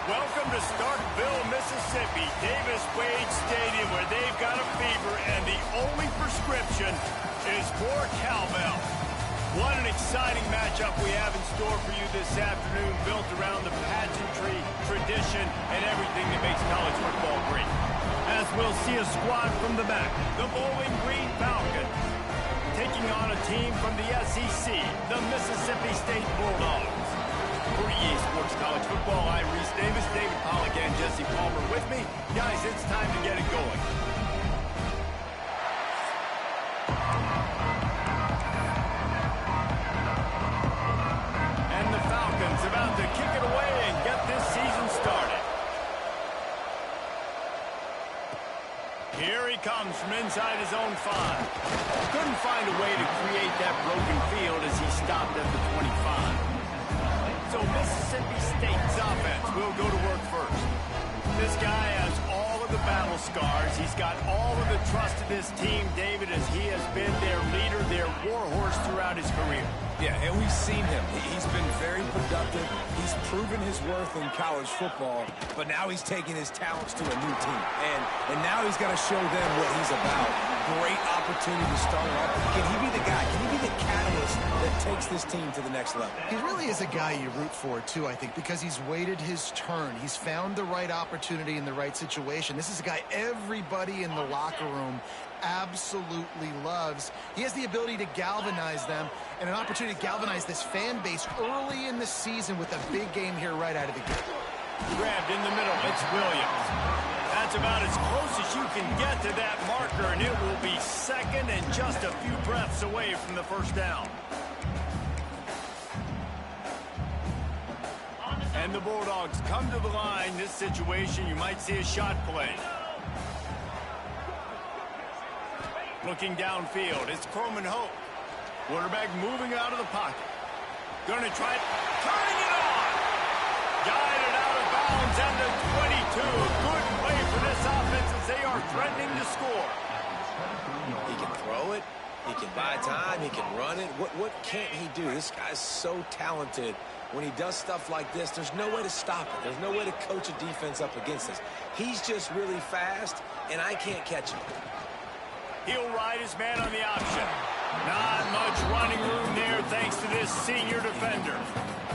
Welcome to Starkville, Mississippi, Davis Wade Stadium, where they've got a fever, and the only prescription is more cowbell. What an exciting matchup we have in store for you this afternoon, built around the pageantry, tradition, and everything that makes college football great. As we'll see a squad from the back, the Bowling Green Falcons, taking on a team from the SEC, the Mississippi State Bulldogs. For EA Sports College Football, I'm Reese Davis, David Pollack, and Jesse Palmer with me. Guys, it's time to get it going. And the Falcons about to kick it away and get this season started. Here he comes from inside his own 5. Couldn't find a way to create that broken field as he stopped at the 25. So Mississippi State's offense will go to work first. This guy has all of the battle scars. He's got all of the trust of this team, David, as he has been their leader, their warhorse throughout his career. Yeah, and we've seen him. He's been very productive. He's proven his worth in college football, but now he's taking his talents to a new team. And now he's got to show them what he's about. Great opportunity to start off. Can he be the guy? Can he be the catalyst that takes this team to the next level? He really is a guy you root for, too, I think, because he's waited his turn. He's found the right opportunity in the right situation. This is a guy everybody in the locker room absolutely loves. He has the ability to galvanize them and an opportunity to galvanize this fan base early in the season with a big game here right out of the gate. Grabbed in the middle, it's Williams. That's about as close as you can get to that marker, and it will be second and just a few breaths away from the first down. And the Bulldogs come to the line. This situation, you might see a shot play. Looking downfield, it's Coleman Hope. Quarterback moving out of the pocket. Going to try it, turning it on. Guided out of bounds at the 22. Good play for this offense as they are threatening to score. He can throw it. He can buy time. He can run it. What can't he do? This guy's so talented. When he does stuff like this, there's no way to stop it. There's no way to coach a defense up against this. He's just really fast, and I can't catch him. He'll ride his man on the option. Not much running room there thanks to this senior defender.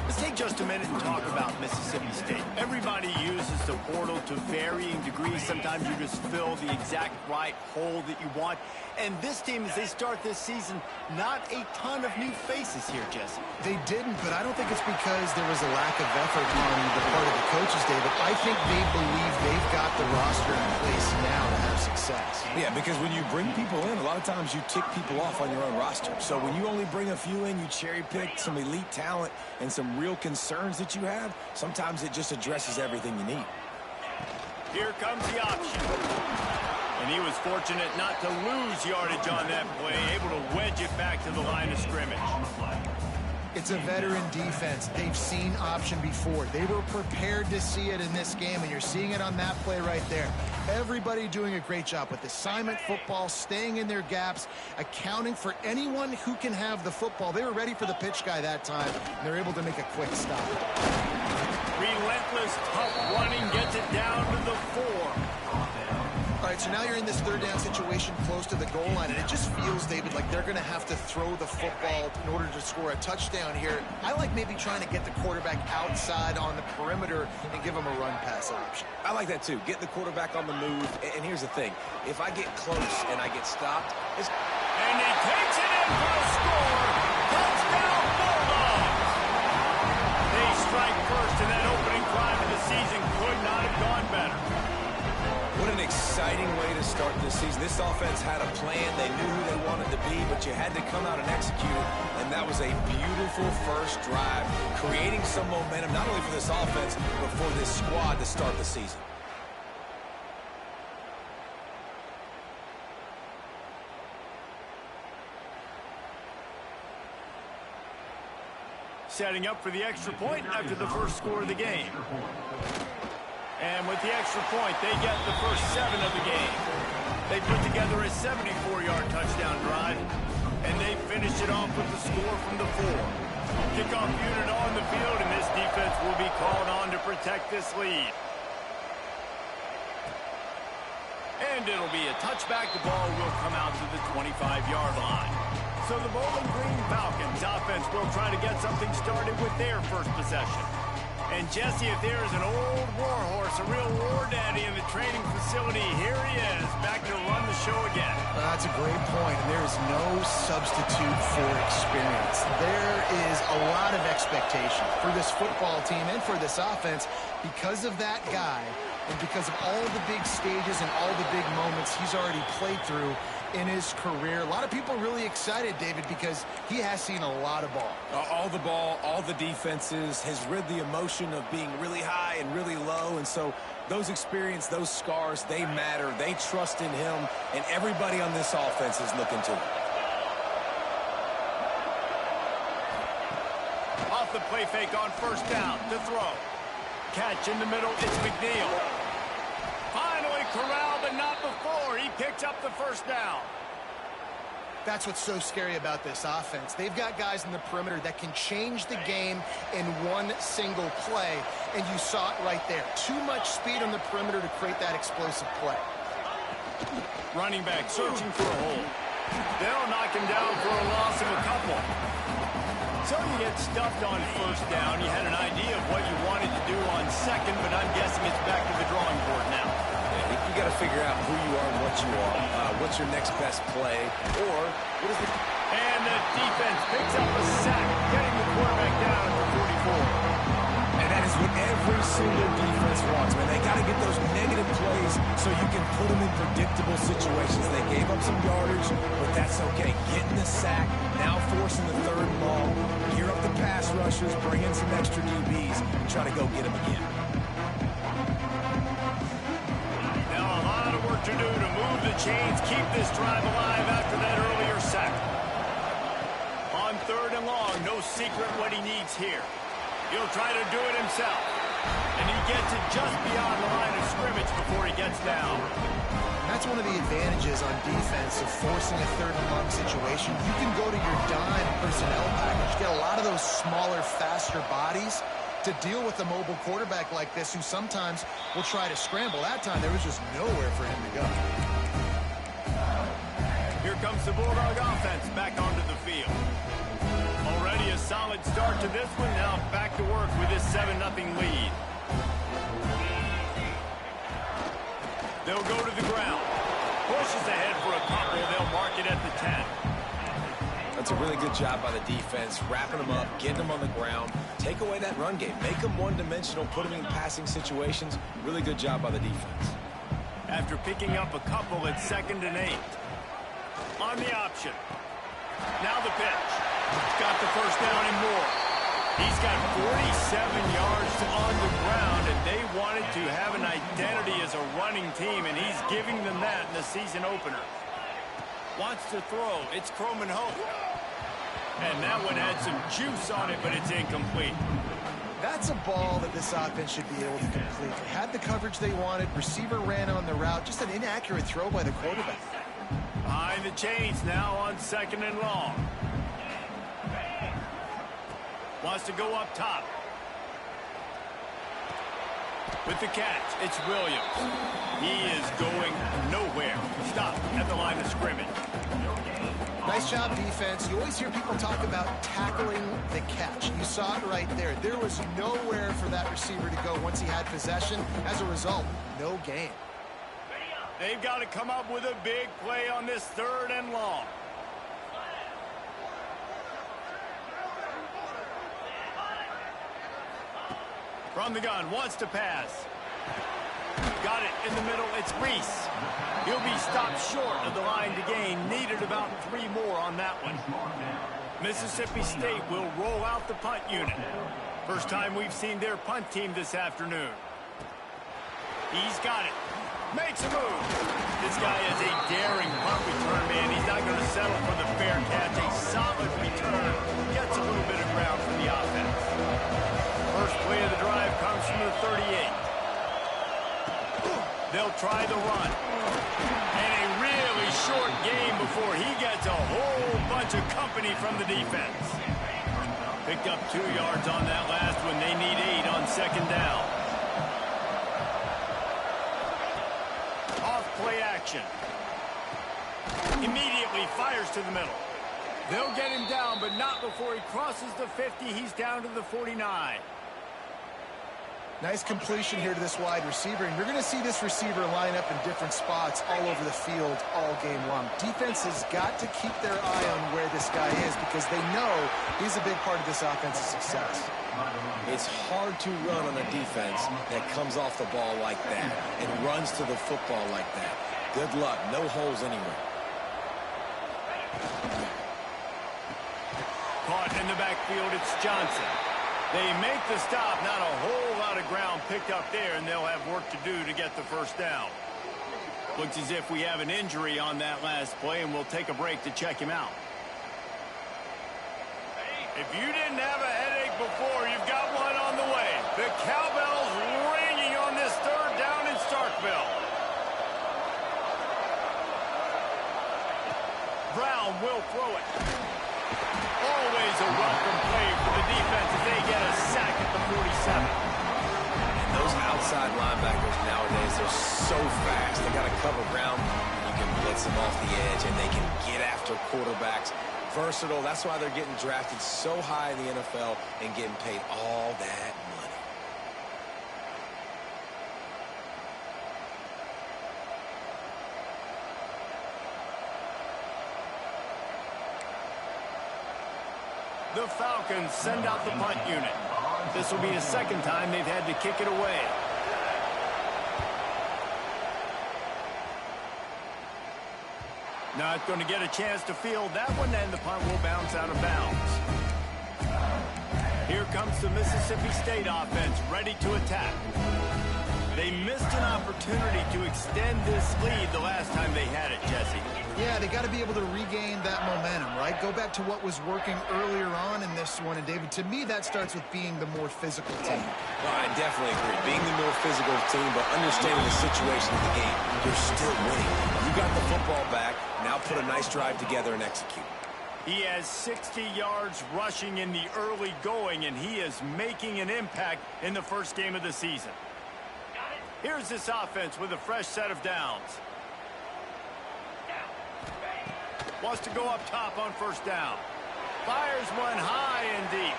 Let's take just a minute and talk about Mississippi State. Everybody uses the portal to varying degrees. Sometimes you just fill the exact right hole that you want. And this team, as they start this season, not a ton of new faces here, Jesse. They didn't, but I don't think it's because there was a lack of effort on the part of the coaches, David. I think they believe they've got the roster in place now to have success. Yeah, because when you bring people in, a lot of times you tick people off on your own roster. So when you only bring a few in, you cherry-pick some elite talent and some real concerns that you have, sometimes it just addresses everything you need. Here comes the option. And he was fortunate not to lose yardage on that play, able to wedge it back to the line of scrimmage. It's a veteran defense. They've seen option before. They were prepared to see it in this game, and you're seeing it on that play right there. Everybody doing a great job with assignment football, staying in their gaps, accounting for anyone who can have the football. They were ready for the pitch guy that time, and they're able to make a quick stop. Relentless, tough running, gets it down to the 4. All right, so now you're in this third down situation close to the goal line, and it just feels, David, like they're going to have to throw the football in order to score a touchdown here. I like maybe trying to get the quarterback outside on the perimeter and give him a run-pass option. I like that, too. Get the quarterback on the move. And here's the thing. If I get close and I get stopped, it's... And he takes it in for a score. Touchdown, Bulldogs. They strike first, and that opening drive of the season could not have gone better. What an exciting way to start this season. This offense had a plan. They knew who they wanted to be, but you had to come out and execute it. And that was a beautiful first drive, creating some momentum, not only for this offense, but for this squad to start the season. Setting up for the extra point after the first score of the game. And with the extra point, they get the first 7 of the game. They put together a 74-yard touchdown drive, and they finished it off with the score from the 4. Kickoff unit on the field, and this defense will be called on to protect this lead. And it'll be a touchback. The ball will come out to the 25-yard line. So the Bowling Green Falcons offense will try to get something started with their first possession. And Jesse, if there is an old war horse, a real war daddy in the training facility, here he is, back to run the show again. That's a great point, and there is no substitute for experience. There is a lot of expectation for this football team and for this offense because of that guy and because of all the big stages and all the big moments he's already played through in his career. A lot of people are really excited, David, because he has seen a lot of ball. All the ball, all the defenses, has rid the emotion of being really high and really low, and so those experience, those scars, they matter. They trust in him, and everybody on this offense is looking to him. Off the play fake on first down to throw. Catch in the middle, it's McNeil. Finally corralled, but not before. He picks up the first down. That's what's so scary about this offense. They've got guys in the perimeter that can change the game in one single play, and you saw it right there. Too much speed on the perimeter to create that explosive play. Running back searching for a hole. They'll knock him down for a loss of a couple. So you get stuffed on first down. You had an idea of what you wanted to do on second, but I'm guessing it's back to the drawing board now. You got to figure out who you are and what you are. What's your next best play? Or what is the... And the defense picks up a sack, getting the quarterback down at the 44. And that is what every single defense wants, man. They got to get those negative plays so you can put them in predictable situations. They gave up some yardage, but that's okay. Getting the sack, now forcing the third and long, gear up the pass rushers, bring in some extra DBs, and try to go get them again. Now a lot of work to do to move the chains, keep this drive alive after that earlier sack. On third and long, no secret what he needs here. He'll try to do it himself. And he gets it just beyond the line of scrimmage before he gets down. That's one of the advantages on defense of forcing a third and long situation. You can go to your dime personnel package, get a lot of those smaller, faster bodies to deal with a mobile quarterback like this who sometimes will try to scramble. That time, there was just nowhere for him to go. Here comes the Bulldog offense back onto the field. Already a solid start to this one. Now back to work with this 7-0 lead. They'll go to the ground. Pushes ahead for a couple. They'll mark it at the 10. That's a really good job by the defense, wrapping them up, getting them on the ground, take away that run game, make them one-dimensional, put them in passing situations. Really good job by the defense. After picking up a couple, it's 2nd and 8. On the option. Now the pitch. Got the first down and more. He's got 47 yards on the ground, and they wanted to have an identity as a running team, and he's giving them that in the season opener. Wants to throw. It's Croman Hope. And that one had some juice on it, but it's incomplete. That's a ball that this offense should be able to complete. They had the coverage they wanted. Receiver ran on the route. Just an inaccurate throw by the quarterback. Behind the chains now on 2nd and long. Wants to go up top. With the catch, it's Williams. He is going nowhere. Stop at the line of scrimmage. Nice job, defense. You always hear people talk about tackling the catch. You saw it right there. There was nowhere for that receiver to go once he had possession. As a result, no gain. They've got to come up with a big play on this 3rd and long. From the gun, wants to pass. Got it in the middle, it's Reese. He'll be stopped short of the line to gain. Needed about 3 more on that one. Mississippi State will roll out the punt unit. First time we've seen their punt team this afternoon. He's got it. Makes a move. This guy is a daring punt return man. He's not going to settle for the fair catch. A solid return. Gets a little bit of ground for the offense. First play of the drive comes from the 38. They'll try the run. And a really short game before he gets a whole bunch of company from the defense. Picked up 2 yards on that last one. They need 8 on second down. Off play action. Immediately fires to the middle. They'll get him down, but not before he crosses the 50. He's down to the 49. Nice completion here to this wide receiver, and you're going to see this receiver line up in different spots all over the field all game long. Defense has got to keep their eye on where this guy is because they know he's a big part of this offense's success. It's hard to run on a defense that comes off the ball like that and runs to the football like that. Good luck. No holes anywhere. Caught in the backfield, it's Johnson. They make the stop, not a whole lot of ground picked up there, and they'll have work to do to get the first down. Looks as if we have an injury on that last play, and we'll take a break to check him out. If you didn't have a headache before, you've got one on the way. The cowbell's ringing on this third down in Starkville. Brown will throw it. Always a welcome play for the defense as they get a sack at the 47. And those outside linebackers nowadays, they're so fast. They got to cover ground. You can blitz them off the edge, and they can get after quarterbacks. Versatile. That's why they're getting drafted so high in the NFL and getting paid all that money. The Falcons send out the punt unit. This will be the second time they've had to kick it away. Not going to get a chance to field that one, and the punt will bounce out of bounds. Here comes the Mississippi State offense, ready to attack. They missed an opportunity to extend this lead the last time they had it, Jesse. Yeah, they got to be able to regain that momentum, right? Go back to what was working earlier on in this one. And, David, to me, that starts with being the more physical team. Well, I definitely agree. Being the more physical team, but understanding the situation of the game, you're still winning. You got the football back. Now put a nice drive together and execute. He has 60 yards rushing in the early going, and he is making an impact in the first game of the season. Here's this offense with a fresh set of downs. Wants to go up top on first down. Fires one high and deep.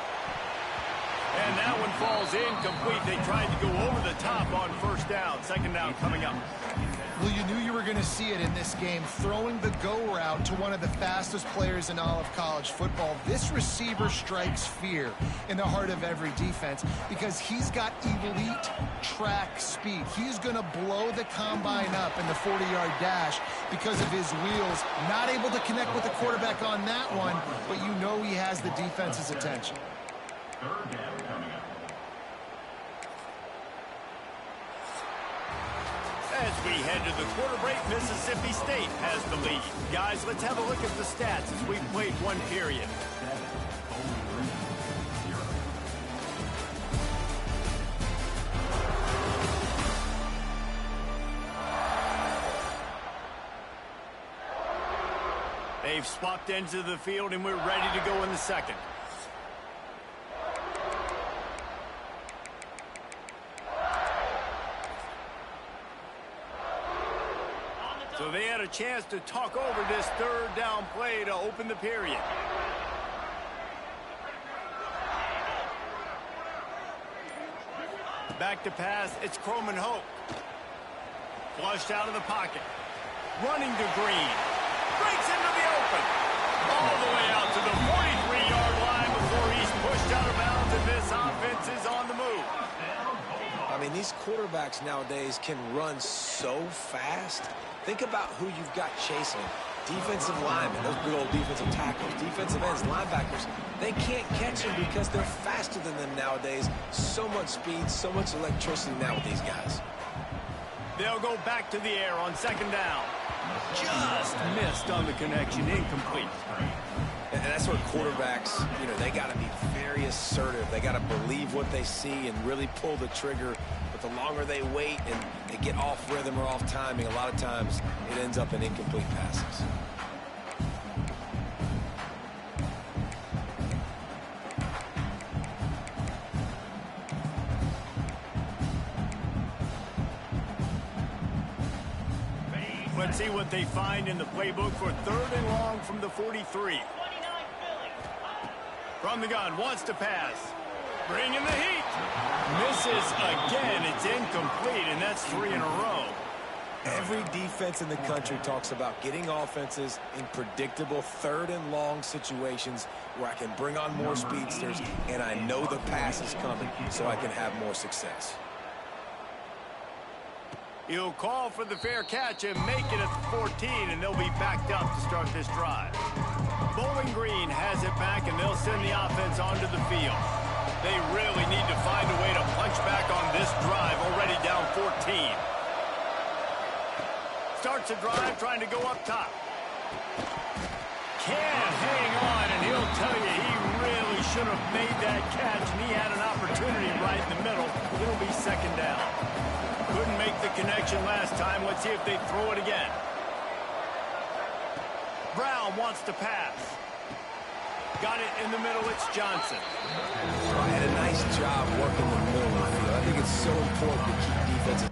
And that one falls incomplete. They tried to go over the top on first down. Second down coming up. Well, you knew you were going to see it in this game, throwing the go route to one of the fastest players in all of college football. This receiver strikes fear in the heart of every defense because he's got elite track speed. He's going to blow the combine up in the 40-yard dash because of his wheels. Not able to connect with the quarterback on that one, but you know he has the defense's attention. Third down coming up. As we head to the quarter break, Mississippi State has the lead. Guys, let's have a look at the stats as we've played one period. They've swapped ends of the field, and we're ready to go in the second. So they had a chance to talk over this third down play to open the period. Back to pass, it's Croman Hope. Flushed out of the pocket. Running to Green. Breaks into the open. All the way out to the 43-yard line before he's pushed out of bounds, and this offense is on the move. I mean, these quarterbacks nowadays can run so fast. Think about who you've got chasing. Defensive linemen, those big old defensive tackles, defensive ends, linebackers. They can't catch them because they're faster than them nowadays. So much speed, so much electricity now with these guys. They'll go back to the air on second down. Just missed on the connection, incomplete. And that's where quarterbacks, you know, they got to be very assertive. They got to believe what they see and really pull the trigger. But the longer they wait and they get off rhythm or off timing, a lot of times it ends up in incomplete passes. Let's see what they find in the playbook for 3rd and long from the 43. From the gun, wants to pass. Bringing the heat. Misses again. It's incomplete, and that's 3 in a row. Every defense in the country talks about getting offenses in predictable 3rd and long situations where I can bring on more speedsters and I know the pass is coming so I can have more success. He'll call for the fair catch and make it at the 14, and they'll be backed up to start this drive. Bowling Green has it back, and they'll send the offense onto the field. They really need to find a way to punch back on this drive, already down 14. Starts a drive trying to go up top. Can't hang on, and he'll tell you he really should have made that catch, and he had an opportunity right in the middle. It'll be 2nd down. Couldn't make the connection last time. Let's see if they throw it again. Brown wants to pass. Got it in the middle. It's Johnson. I had a nice job working the middle of the field. I think it's so important to keep defenses.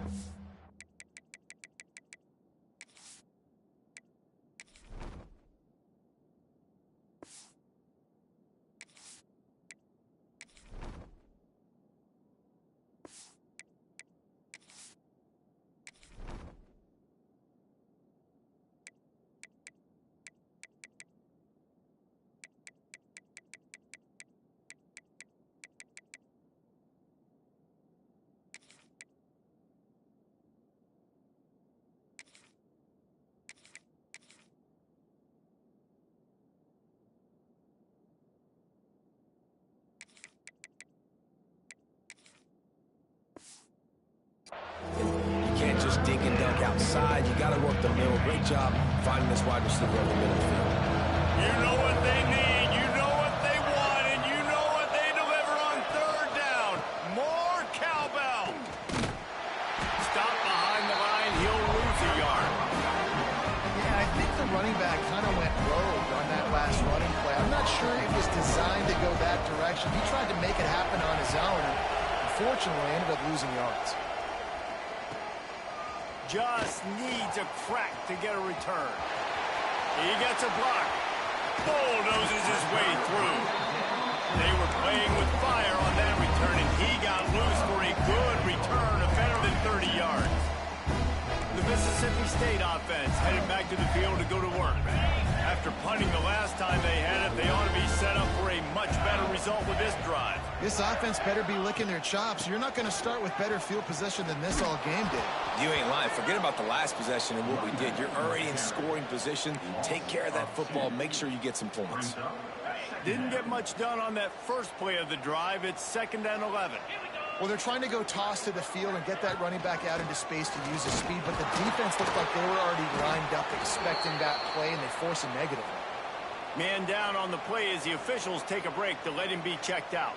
You can't just dink and dunk outside. You got to work the middle. Great job finding this wide receiver in the middle of the field. You know what they need, you know what they want, and you know what they deliver on 3rd down. More cowbell. Stop behind the line, he'll lose a yard. Yeah, I think the running back kind of went rogue on that last running play. I'm not sure it was designed to go that direction. He tried to make it happen on his own, and unfortunately ended up losing yards. Just needs a crack to get a return. He gets a block. Bulldozes his way through. They were playing with fire on that return, and he got loose for a good return of better than 30 yards. The Mississippi State offense headed back to the field to go to work. After punting the last time they had it, they ought to be set up for a much better result with this drive. This offense better be licking their chops. You're not going to start with better field possession than this all game did. You ain't lying. Forget about the last possession and what we did. You're already in scoring position. Take care of that football. Make sure you get some points. Didn't get much done on that first play of the drive. It's 2nd and 11. Well, they're trying to go toss to the field and get that running back out into space to use his speed, but the defense looked like they were already lined up expecting that play, and they force a negative. Man down on the play as the officials take a break to let him be checked out.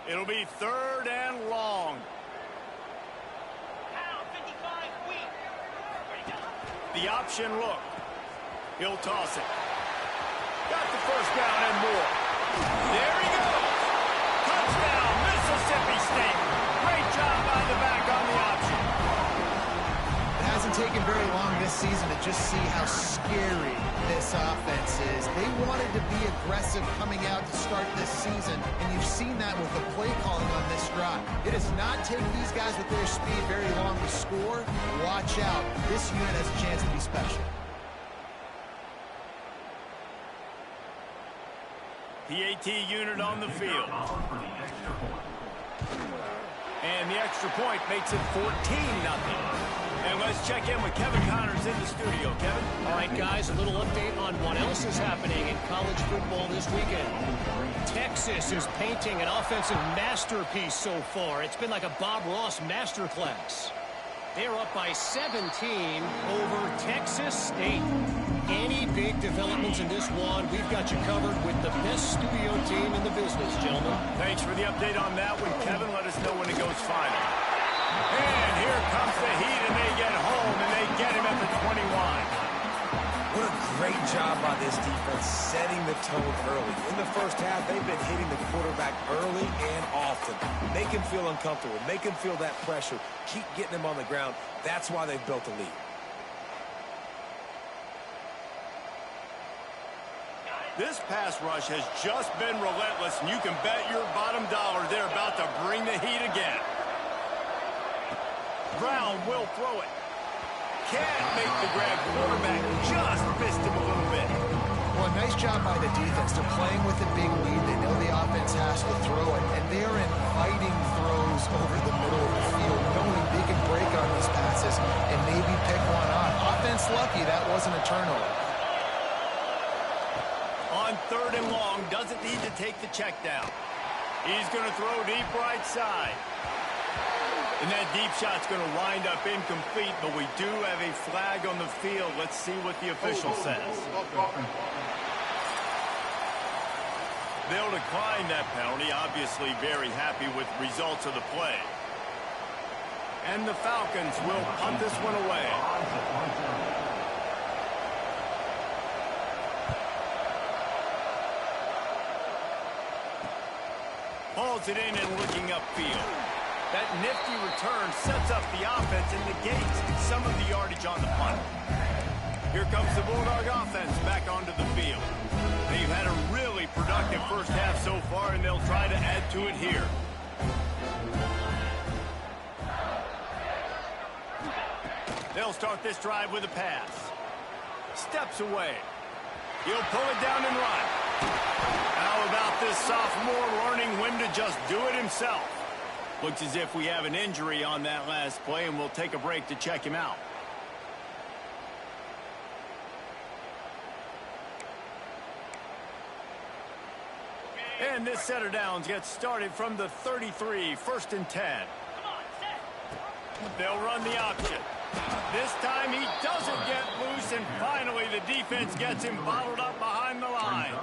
It'll be 3rd and long. The option look. He'll toss it. Got the 1st down and more. There he goes. Touchdown, Mississippi State. Great job by the back on the option. It hasn't taken very long this season to just see how scary this offense is. They wanted to be aggressive coming out to start this season, and you've seen that with the play calling on this drive. It does not take these guys with their speed very long to score. Watch out. This unit has a chance to be special. PAT unit on the field. And the extra point makes it 14-0. And let's check in with Kevin Connors in the studio. Kevin? All right, guys, a little update on what else is happening in college football this weekend. Texas is painting an offensive masterpiece so far. It's been like a Bob Ross masterclass. They're up by 17 over Texas State. Any big developments in this one, we've got you covered with the best studio team in the business, gentlemen. Thanks for the update on that one, Kevin. Let us know when it goes final. And here comes the heat, and they get home, and they get him at the 21. What a great job by this defense setting the tone early. In the first half, they've been hitting the quarterback early and often. Make him feel uncomfortable. Make him feel that pressure. Keep getting him on the ground. That's why they've built a lead. This pass rush has just been relentless, and you can bet your bottom dollar they're about to bring the heat again. Brown will throw it. Can't make the grab. Quarterback just missed him a little bit. Well, nice job by the defense. They're playing with a big lead. They know the offense has to throw it, and they are inviting throws over the middle of the field, knowing they can break on these passes and maybe pick one off. Offense lucky that wasn't a turnover. On 3rd and long, doesn't need to take the check down. He's going to throw deep right side. And that deep shot's going to wind up incomplete, but we do have a flag on the field. Let's see what the official says. They'll decline that penalty, obviously very happy with the results of the play. And the Falcons will punt this one away. Hauls it in and looking upfield. That nifty return sets up the offense and negates some of the yardage on the punt. Here comes the Bulldog offense back onto the field. They've had a really productive first half so far, and they'll try to add to it here. They'll start this drive with a pass. Steps away. He'll pull it down and run. How about this sophomore learning when to just do it himself? Looks as if we have an injury on that last play, and we'll take a break to check him out. And this set of downs gets started from the 33, 1st and 10. They'll run the option. This time he doesn't get loose, and finally the defense gets him bottled up behind the line.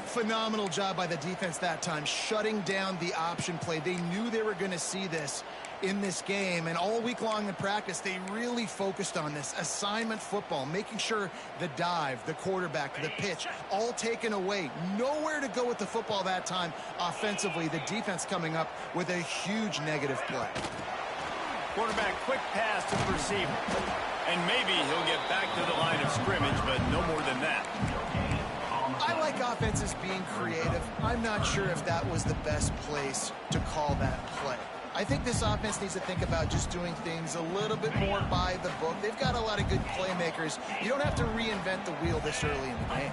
Phenomenal job by the defense that time, shutting down the option play. They knew they were going to see this in this game, and all week long in practice, they really focused on this assignment football, making sure the dive, the quarterback, the pitch, all taken away. Nowhere to go with the football that time offensively. The defense coming up with a huge negative play. Quarterback quick pass to the receiver. And maybe he'll get back to the line of scrimmage, but no more than that. I like offenses being creative. I'm not sure if that was the best place to call that play. I think this offense needs to think about just doing things a little bit more by the book. They've got a lot of good playmakers. You don't have to reinvent the wheel this early in the game.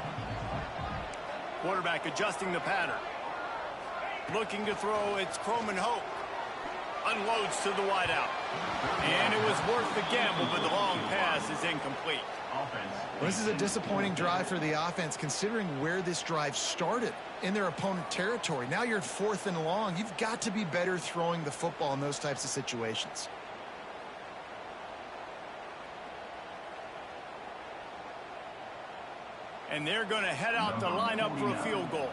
Quarterback adjusting the pattern. Looking to throw, it's Croman Hope. Unloads to the wideout. And it was worth the gamble, but the long pass is incomplete. Well, this is a disappointing drive for the offense, considering where this drive started in their opponent territory. Now you're at 4th and long. You've got to be better throwing the football in those types of situations. And they're going to head out to line up for a field goal.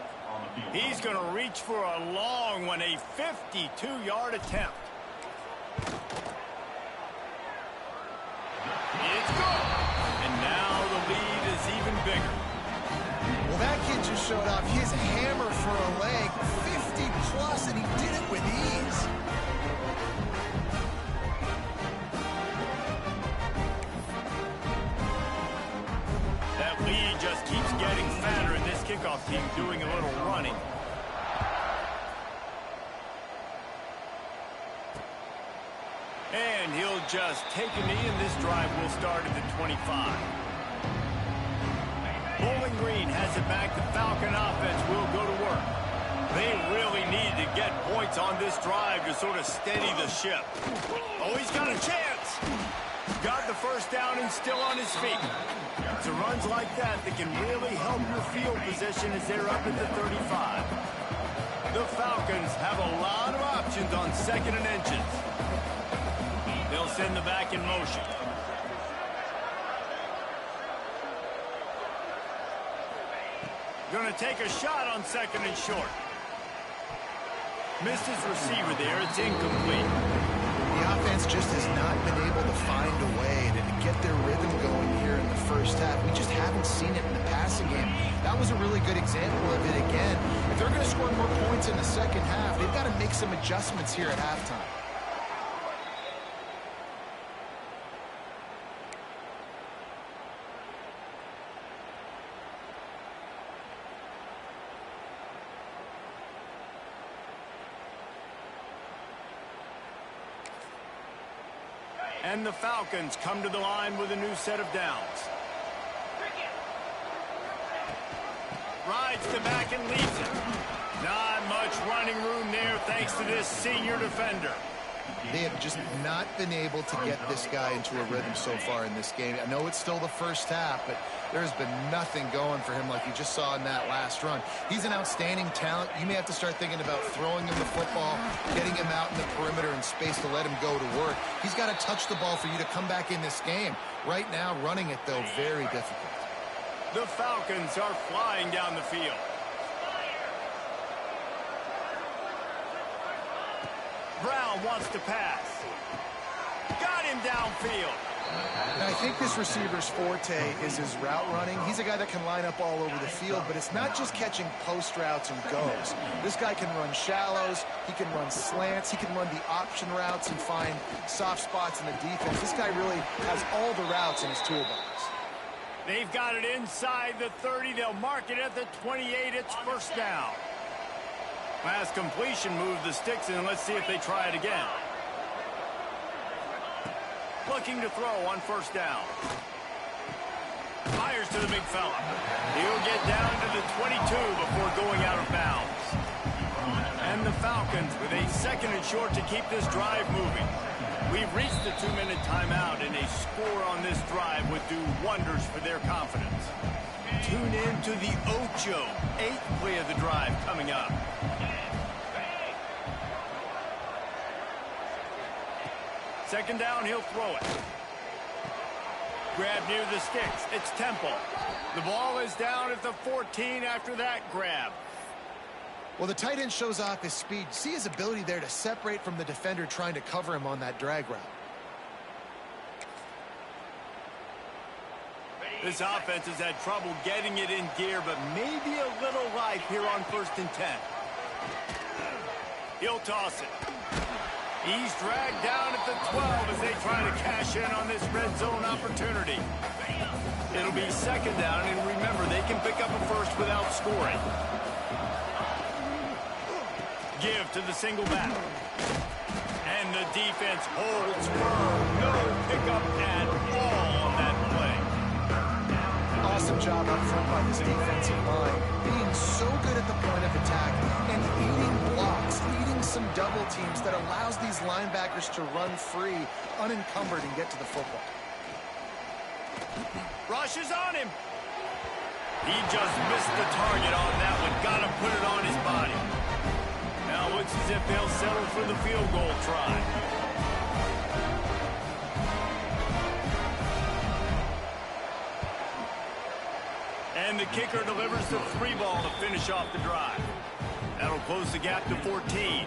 He's going to reach for a long one, a 52-yard attempt. It's good. And now the lead is even bigger. Well, that kid just showed off his hammer for a leg, 50-plus, and he did it with ease. That lead just keeps getting fatter, and this kickoff team doing a little running. And he'll just take a knee, and this drive will start at the 25. Bowling Green has it back. The Falcon offense will go to work. They really need to get points on this drive to sort of steady the ship. Oh, he's got a chance. Got the first down and still on his feet. It's a runs like that that can really help your field position as they're up at the 35. The Falcons have a lot of options on 2nd and inches. They'll send the back in motion. Going to take a shot on 2nd and short. Missed his receiver there. It's incomplete. The offense just has not been able to find a way to get their rhythm going here in the first half. We just haven't seen it in the passing game. That was a really good example of it again. If they're going to score more points in the second half, they've got to make some adjustments here at halftime. And the Falcons come to the line with a new set of downs. Rides to back and leads it. Not much running room there thanks to this senior defender. They have just not been able to get this guy into a rhythm so far in this game. I know it's still the first half, but there's been nothing going for him like you just saw in that last run. He's an outstanding talent. You may have to start thinking about throwing him the football, getting him out in the perimeter and space to let him go to work. He's got to touch the ball for you to come back in this game. Right now, running it, though, very difficult. The Falcons are flying down the field. Brown wants to pass. Got him downfield. And I think this receiver's forte is his route running. He's a guy that can line up all over the field, but it's not just catching post routes and goes. This guy can run shallows, he can run slants, he can run the option routes and find soft spots in the defense. This guy really has all the routes in his toolbox. They've got it inside the 30. They'll mark it at the 28. It's first down. Pass completion, move the sticks, and let's see if they try it again. Looking to throw on first down. Fires to the big fella. He'll get down to the 22 before going out of bounds. And the Falcons with a second and short to keep this drive moving. We've reached the 2-minute timeout, and a score on this drive would do wonders for their confidence. Tune in to the Ocho, 8th play of the drive coming up. Second down, he'll throw it. Grab near the sticks. It's Temple. The ball is down at the 14 after that grab. Well, the tight end shows off his speed. See his ability there to separate from the defender trying to cover him on that drag route. This offense has had trouble getting it in gear, but maybe a little life here on 1st and 10. He'll toss it. He's dragged down at the 12 as they try to cash in on this red zone opportunity. It'll be second down, and remember, they can pick up a first without scoring. Give to the single back. And the defense holds firm. No pickup at all on that play. Awesome job up front by this defensive line. Being so good at the point of attack and eating blocks, eating some double teams that allows these linebackers to run free, unencumbered, and get to the football. Rush is on him. He just missed the target on that one. Got to put it on his body. Now looks as if they'll settle for the field goal try. And the kicker delivers the 3 ball to finish off the drive. That'll close the gap to 14.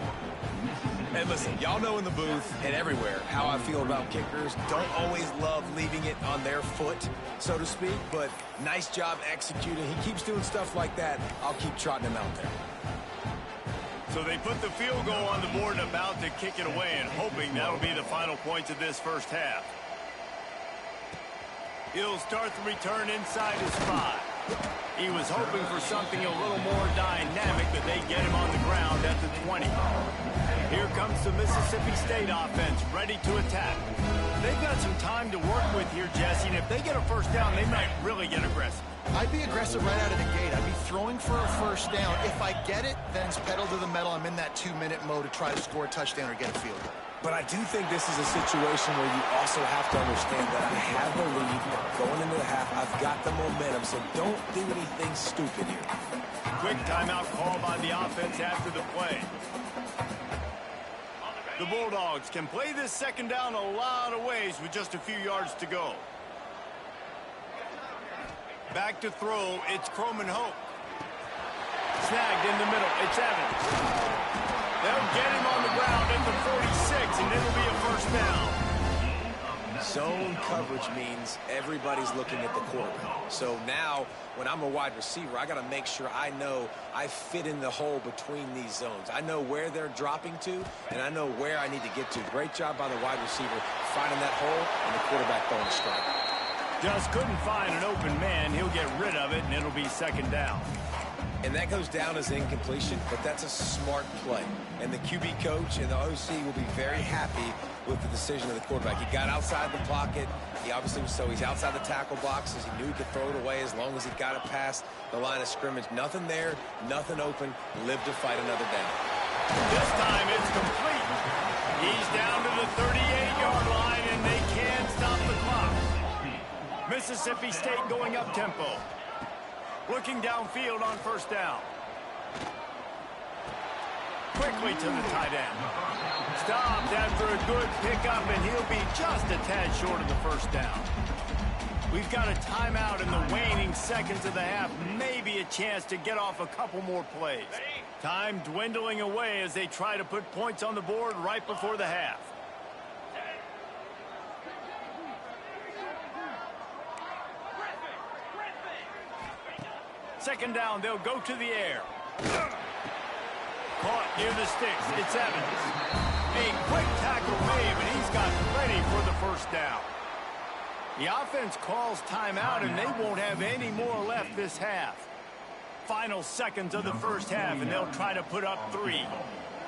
And listen, y'all know in the booth and everywhere how I feel about kickers. Don't always love leaving it on their foot, so to speak, but nice job executing. He keeps doing stuff like that. I'll keep trotting him out there. So they put the field goal on the board and about to kick it away, and hoping that'll be the final points of this first half. He'll start the return inside his 5. He was hoping for something a little more dynamic, but they get him on the ground at the 20. Here comes the Mississippi State offense, ready to attack. They've got some time to work with here, Jesse, and if they get a first down, they might really get aggressive. I'd be aggressive right out of the gate. I'd be throwing for a first down. If I get it, then it's pedal to the metal. I'm in that 2-minute mode to try to score a touchdown or get a field goal. But I do think this is a situation where you also have to understand that I have the lead going into the half. I've got the momentum, so don't do anything stupid here. Quick timeout call by the offense after the play. The Bulldogs can play this second down a lot of ways with just a few yards to go. Back to throw, it's Croman Hope. Snagged in the middle, it's Evans. They'll get him on the ground at the 46, and it'll be a first down. Zone coverage means everybody's looking at the quarterback. So now, when I'm a wide receiver, I got to make sure I know I fit in the hole between these zones. I know where they're dropping to, and I know where I need to get to. Great job by the wide receiver finding that hole and the quarterback throwing a strike. Just couldn't find an open man. He'll get rid of it, and it'll be second down. And that goes down as incompletion, but that's a smart play. And the QB coach and the OC will be very happy with the decision of the quarterback. He got outside the pocket. He obviously was he's outside the tackle boxes. He knew he could throw it away as long as he got it past the line of scrimmage. Nothing there, nothing open. Live to fight another down. This time it's complete. He's down to the 38-yard line, and they can't stop the clock. Mississippi State going up tempo. Looking downfield on first down. Quickly to the tight end. Stopped after a good pickup, and he'll be just a tad short of the first down. We've got a timeout in the waning seconds of the half. Maybe a chance to get off a couple more plays. Time dwindling away as they try to put points on the board right before the half. Second down, they'll go to the air. Caught near the sticks. It's Evans. A quick tackle made, but he's got plenty for the first down. The offense calls timeout, and they won't have any more left this half. Final seconds of the first half, and they'll try to put up 3.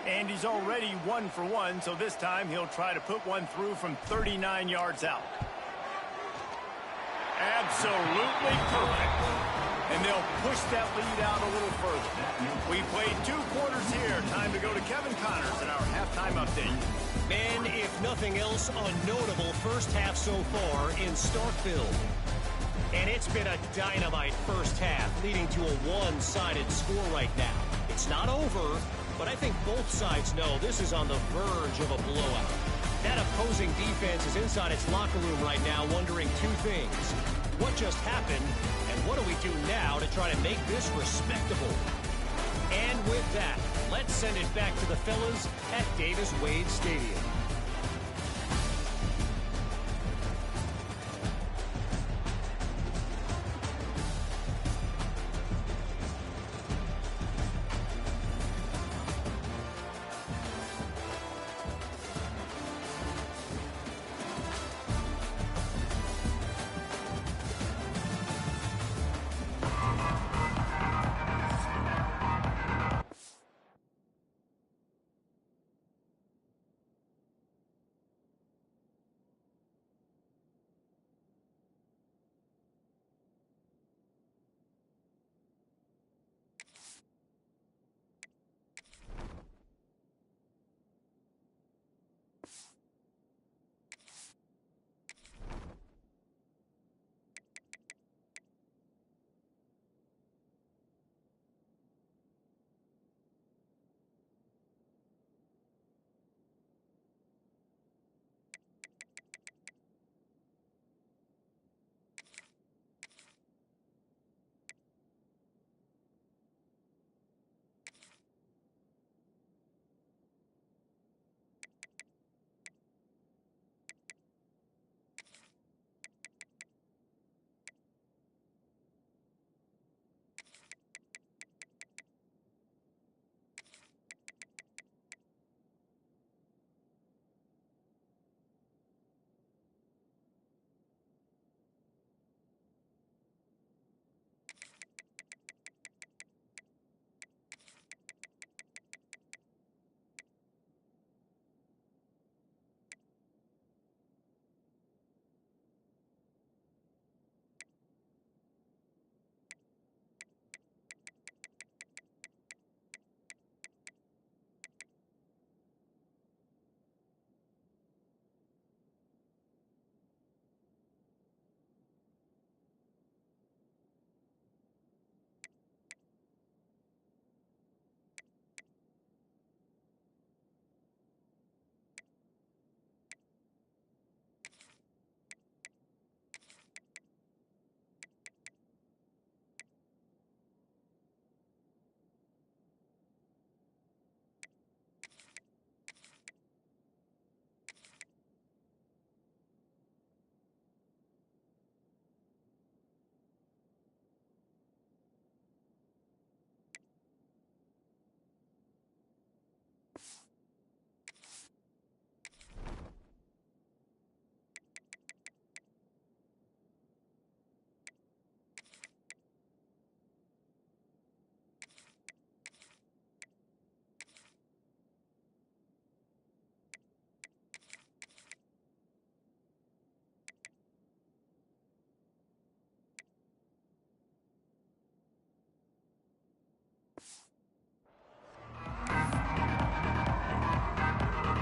Andy's already 1 for 1, so this time he'll try to put one through from 39 yards out. Absolutely perfect. And they'll push that lead out a little further. We played 2 quarters here. Time to go to Kevin Connors in our halftime update. And if nothing else, a notable first half so far in Starkville. And it's been a dynamite first half, leading to a one-sided score right now. It's not over, but I think both sides know this is on the verge of a blowout. That opposing defense is inside its locker room right now wondering 2 things. What just happened, and what do we do now to try to make this respectable? And with that, let's send it back to the fellas at Davis-Wade Stadium.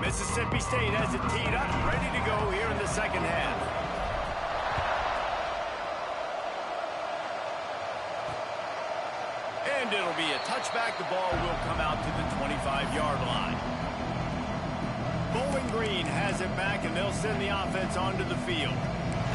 Mississippi State has it teed up, ready to go here in the second half. And it'll be a touchback. The ball will come out to the 25-yard line. Bowling Green has it back, and they'll send the offense onto the field.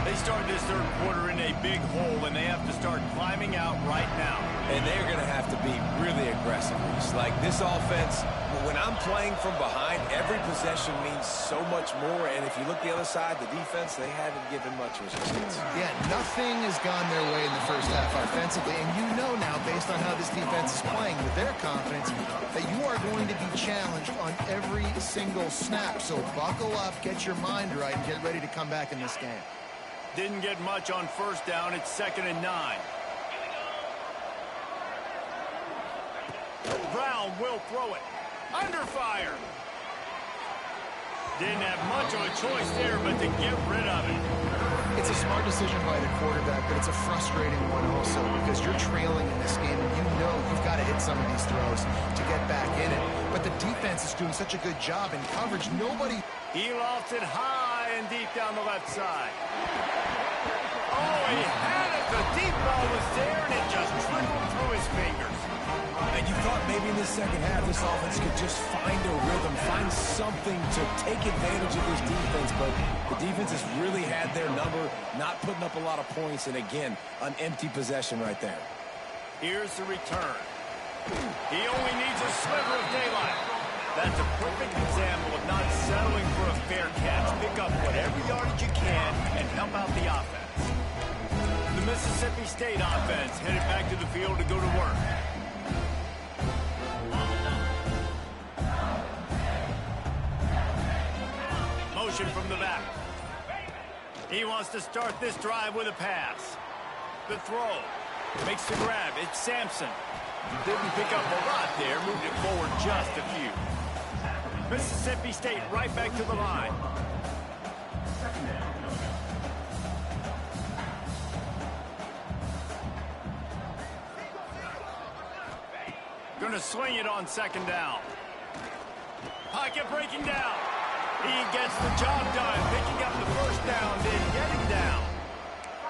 They start this third quarter in a big hole, and they have to start climbing out right now. And they're going to have to be really aggressive. It's like this offense, when I'm playing from behind, every possession means so much more. And if you look the other side, the defense, they haven't given much resistance. Yeah, nothing has gone their way in the first half offensively. And you know now, based on how this defense is playing with their confidence, that you are going to be challenged on every single snap. So buckle up, get your mind right, and get ready to come back in this game. Didn't get much on first down. It's 2nd and 9. Brown will throw it. Under fire. Didn't have much of a choice there, but to get rid of it. It's a smart decision by the quarterback, but it's a frustrating one also because you're trailing in this game, and you know you've got to hit some of these throws to get back in it. But the defense is doing such a good job in coverage. Nobody... He lofts it high and deep down the left side. Oh, he had it. The deep ball was there, and it just trickled through his fingers. And you thought maybe in the second half this offense could just find a rhythm, find something to take advantage of this defense, but the defense has really had their number, not putting up a lot of points, and again, an empty possession right there. Here's the return. He only needs a sliver of daylight. That's a perfect example of not settling for a fair catch. Pick up whatever yardage you can and help out the offense. The Mississippi State offense headed back to the field to go to work. Motion from the back. He wants to start this drive with a pass. The throw. Makes the grab. It's Sampson. Didn't pick up a lot there. Moved it forward just a few. Mississippi State right back to the line. Gonna swing it on 2nd down. Pocket breaking down. He gets the job done, picking up the first down, then getting down.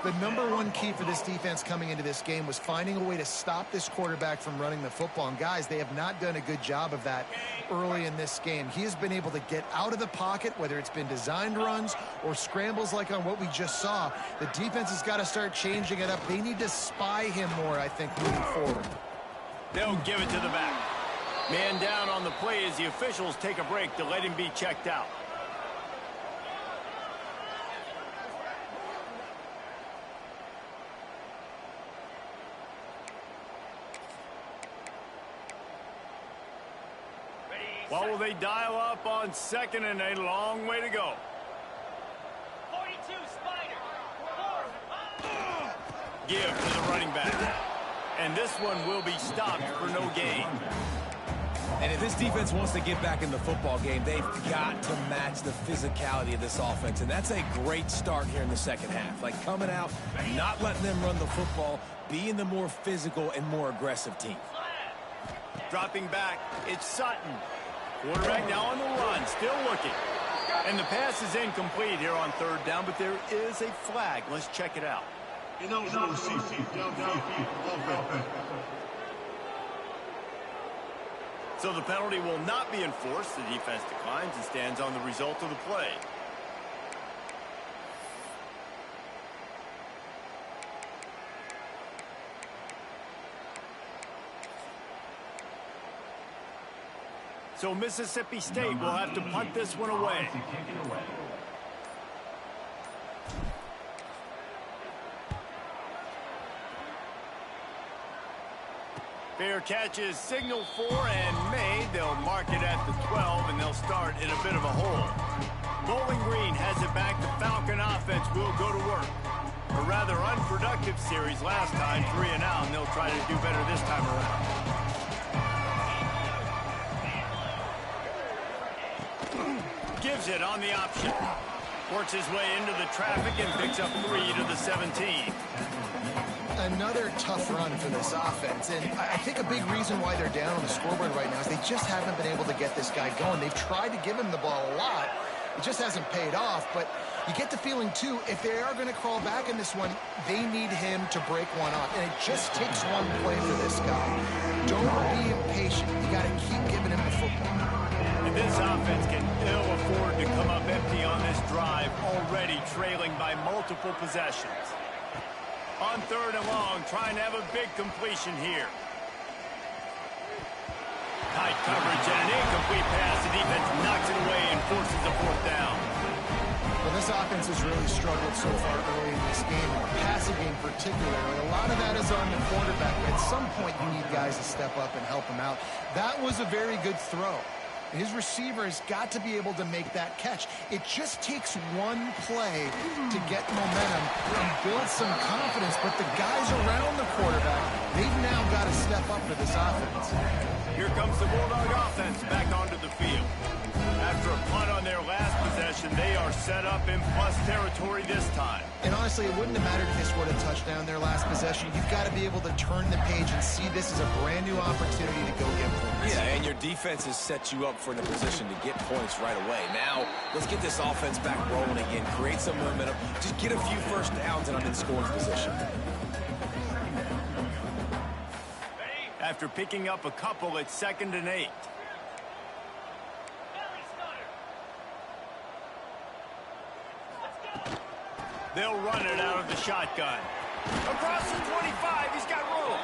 The number one key for this defense coming into this game was finding a way to stop this quarterback from running the football. And guys, they have not done a good job of that early in this game. He has been able to get out of the pocket, whether it's been designed runs or scrambles like on what we just saw. The defense has got to start changing it up. They need to spy him more, I think, moving forward. They'll give it to the back. Man down on the play as the officials take a break to let him be checked out. What will they dial up on 2nd and a long way to go? 42 Spider. Give to the running back. And this one will be stopped for no gain. And if this defense wants to get back in the football game, they've got to match the physicality of this offense. And that's a great start here in the second half. Like coming out, not letting them run the football, being the more physical and more aggressive team. Dropping back, it's Sutton. Quarterback now on the run, still looking. And the pass is incomplete here on 3rd down, but there is a flag. Let's check it out. So the penalty will not be enforced. The defense declines and stands on the result of the play. So Mississippi State will have to punt this one away. Fair catch is signaled for and made. They'll mark it at the 12, and they'll start in a bit of a hole. Bowling Green has it back. The Falcon offense will go to work. A rather unproductive series last time, 3 and out, and they'll try to do better this time around. Gives it on the option. Works his way into the traffic and picks up 3 to the 17. Another tough run for this offense, and I think a big reason why they're down on the scoreboard right now is they just haven't been able to get this guy going. They've tried to give him the ball a lot. It just hasn't paid off, but you get the feeling, too, if they are going to crawl back in this one, they need him to break one off, and it just takes one play for this guy. Don't be impatient. You got to keep giving him the football. And this offense can ill afford to come up empty on this drive, already trailing by multiple possessions. On 3rd and long, trying to have a big completion here. Tight coverage and an incomplete pass. The defense knocks it away and forces a 4th down. Well, this offense has really struggled so far early in this game, and the passing game particularly. A lot of that is on the quarterback. At some point, you need guys to step up and help him out. That was a very good throw. His receiver has got to be able to make that catch. It just takes one play to get momentum and build some confidence, but the guys around the quarterback, they've now got to step up for this offense. Here comes the Bulldog offense back onto the field. After a punt on their last possession, they are set up in plus territory this time. And honestly, it wouldn't have mattered if they scored a touchdown their last possession. You've got to be able to turn the page and see this as a brand new opportunity to go get points. Yeah, and your defense has set you up for the position to get points right away. Now, let's get this offense back rolling again, create some momentum, just get a few first downs, and I'm in scoring position. After picking up a couple at 2nd and 8. They'll run it out of the shotgun. Across the 25, he's got room.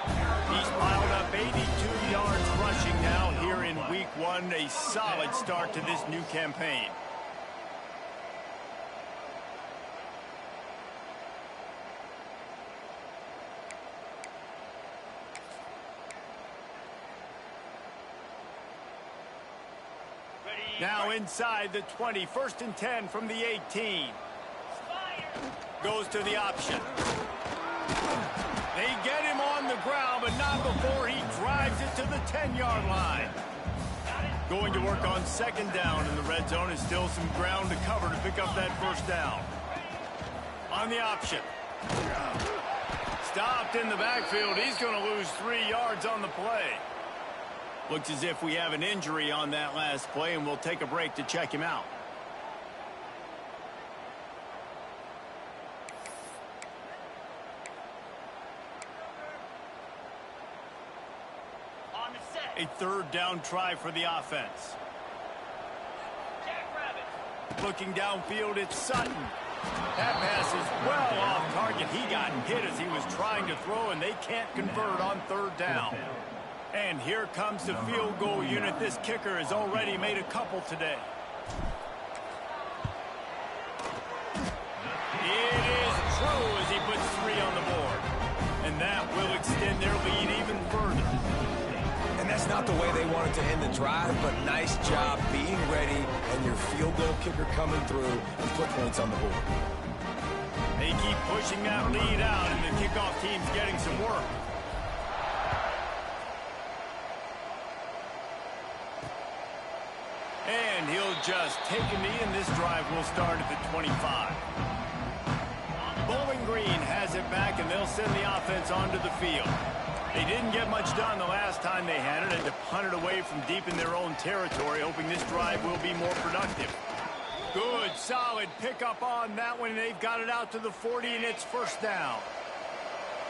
He's piled up 82 yards rushing now here in week 1. A solid start to this new campaign. Now inside the 20, 1st and 10 from the 18. Goes to the option. They get him on the ground, but not before he drives it to the 10-yard line. Going to work on 2nd down in the red zone. Is still some ground to cover to pick up that 1st down. On the option. Stopped in the backfield. He's going to lose 3 yards on the play. Looks as if we have an injury on that last play, and we'll take a break to check him out. A 3rd down try for the offense. Looking downfield, it's Sutton. That pass is well off target. He got hit as he was trying to throw, and they can't convert on 3rd down. And here comes the field goal unit. This kicker has already made a couple today. It is true as he puts 3 on the board. And that will extend their lead even further. And that's not the way they wanted to end the drive, but nice job being ready and your field goal kicker coming through and put points on the board. They keep pushing that lead out, and the kickoff team's getting some work. And he'll just take a knee, and this drive will start at the 25. Bowling Green has it back, and they'll send the offense onto the field. They didn't get much done the last time they had it, and to punt it away from deep in their own territory, hoping this drive will be more productive. Good, solid pickup on that one, and they've got it out to the 40, and it's 1st down.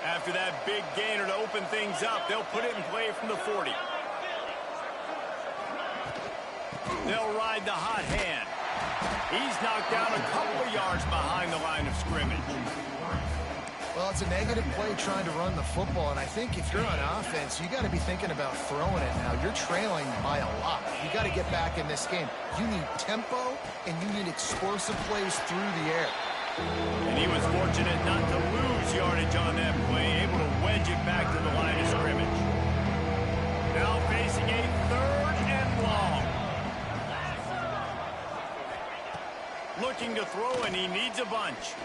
After that big gainer to open things up, they'll put it in play from the 40. They'll ride the hot hand. He's knocked down a couple of yards behind the line of scrimmage. Well, it's a negative play trying to run the football, and I think if you're on offense, you got to be thinking about throwing it now. You're trailing by a lot. You got to get back in this game. You need tempo, and you need explosive plays through the air. And he was fortunate not to lose yardage on that play, able to wedge it back to the line of scrimmage. looking to throw, and he needs a bunch.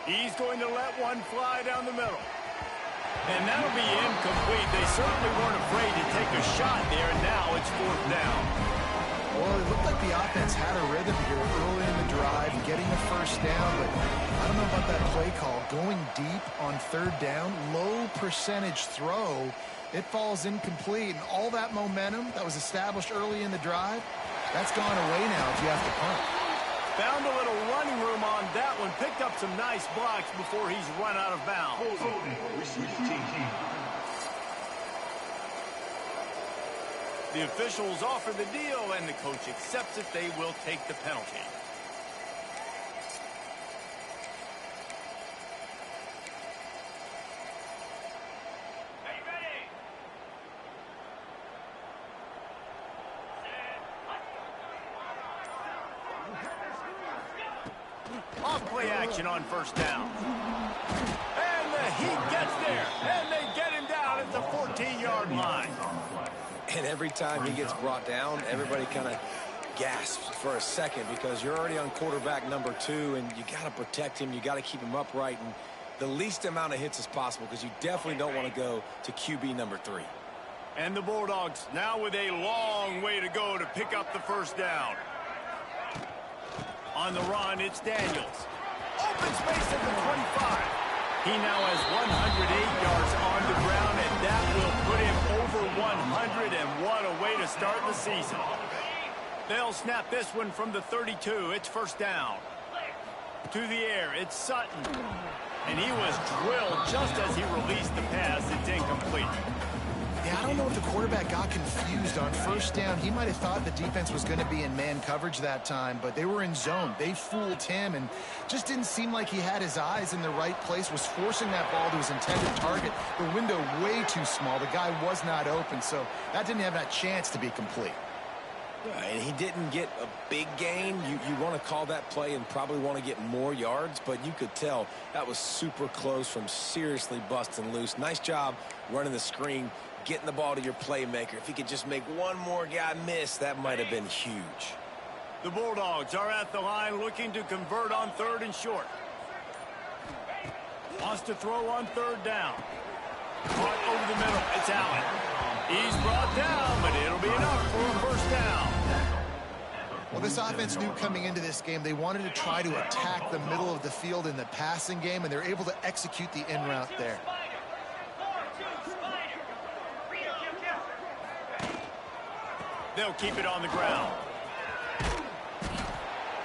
He's going to let one fly down the middle. And that'll be incomplete. They certainly weren't afraid to take a shot there, and now it's 4th down. Well, it looked like the offense had a rhythm here early in the drive, getting a first down, but I don't know about that play call. Going deep on 3rd down, low percentage throw, it falls incomplete, and all that momentum that was established early in the drive, that's gone away now if you have to punt. Found a little running room on that one, picked up some nice blocks before he's run out of bounds. The officials offer the deal, and the coach accepts it. They will take the penalty. Off-play action on 1st down. And the Heat gets there, and they get him down at the 14-yard line. And every time he gets brought down, everybody kind of gasps for a second because you're already on quarterback number 2, and you got to protect him. You got to keep him upright and the least amount of hits as possible because you definitely don't want to go to QB number 3. And the Bulldogs now with a long way to go to pick up the 1st down. On the run, it's Daniels. Open space at the 25. He now has 108 yards on the ground, and that will put him over 100, and what a way to start the season. They'll snap this one from the 32. It's 1st down. To the air, it's Sutton. And he was drilled just as he released the pass. It's incomplete. Yeah, I don't know if the quarterback got confused on 1st down. He might have thought the defense was going to be in man coverage that time, but they were in zone. They fooled him and just didn't seem like he had his eyes in the right place, was forcing that ball to his intended target. The window way too small. The guy was not open, so that didn't have that chance to be complete. And he didn't get a big gain. You want to call that play and probably want to get more yards, but you could tell that was super close from seriously busting loose. Nice job running the screen, getting the ball to your playmaker. If he could just make one more guy miss, that might have been huge. The Bulldogs are at the line looking to convert on 3rd and short. Wants to throw on 3rd down. Caught over the middle. It's Allen. He's brought down, but it'll be enough for a 1st down. Well, this offense knew coming into this game they wanted to try to attack the middle of the field in the passing game, and they're able to execute the in route there. They'll keep it on the ground.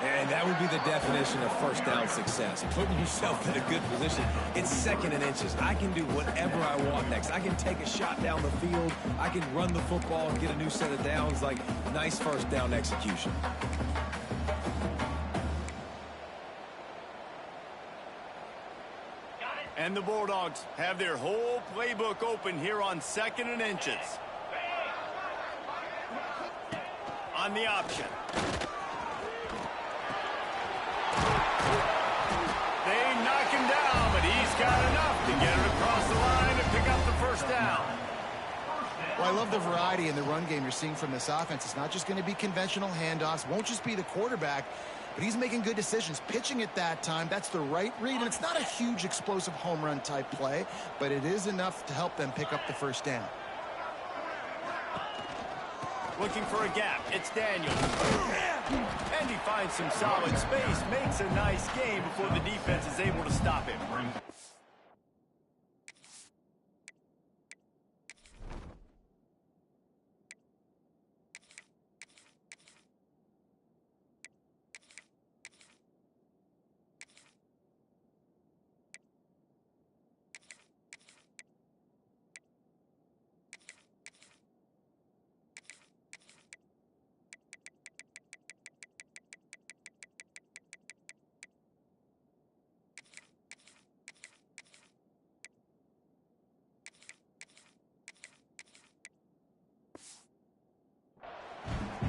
And that would be the definition of 1st down success. Putting yourself in a good position. It's 2nd and inches. I can do whatever I want next. I can take a shot down the field. I can run the football and get a new set of downs. Like, nice 1st down execution. And the Bulldogs have their whole playbook open here on 2nd and inches. On the option. They knock him down, but he's got enough to get it across the line and pick up the 1st down. Well, I love the variety in the run game you're seeing from this offense. It's not just going to be conventional handoffs. Won't just be the quarterback, but he's making good decisions. Pitching at that time, that's the right read, and it's not a huge explosive home run type play, but it is enough to help them pick up the 1st down. Looking for a gap. It's Daniels. And he finds some solid space, makes a nice game before the defense is able to stop him.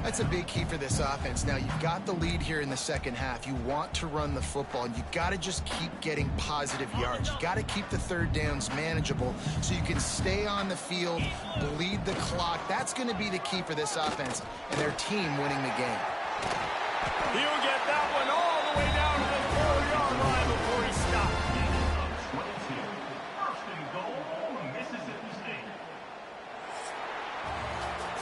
That's a big key for this offense. Now, you've got the lead here in the 2nd half. You want to run the football, and you've got to just keep getting positive yards. You've got to keep the 3rd downs manageable so you can stay on the field, bleed the clock. That's going to be the key for this offense and their team winning the game. He'll get that one all the way down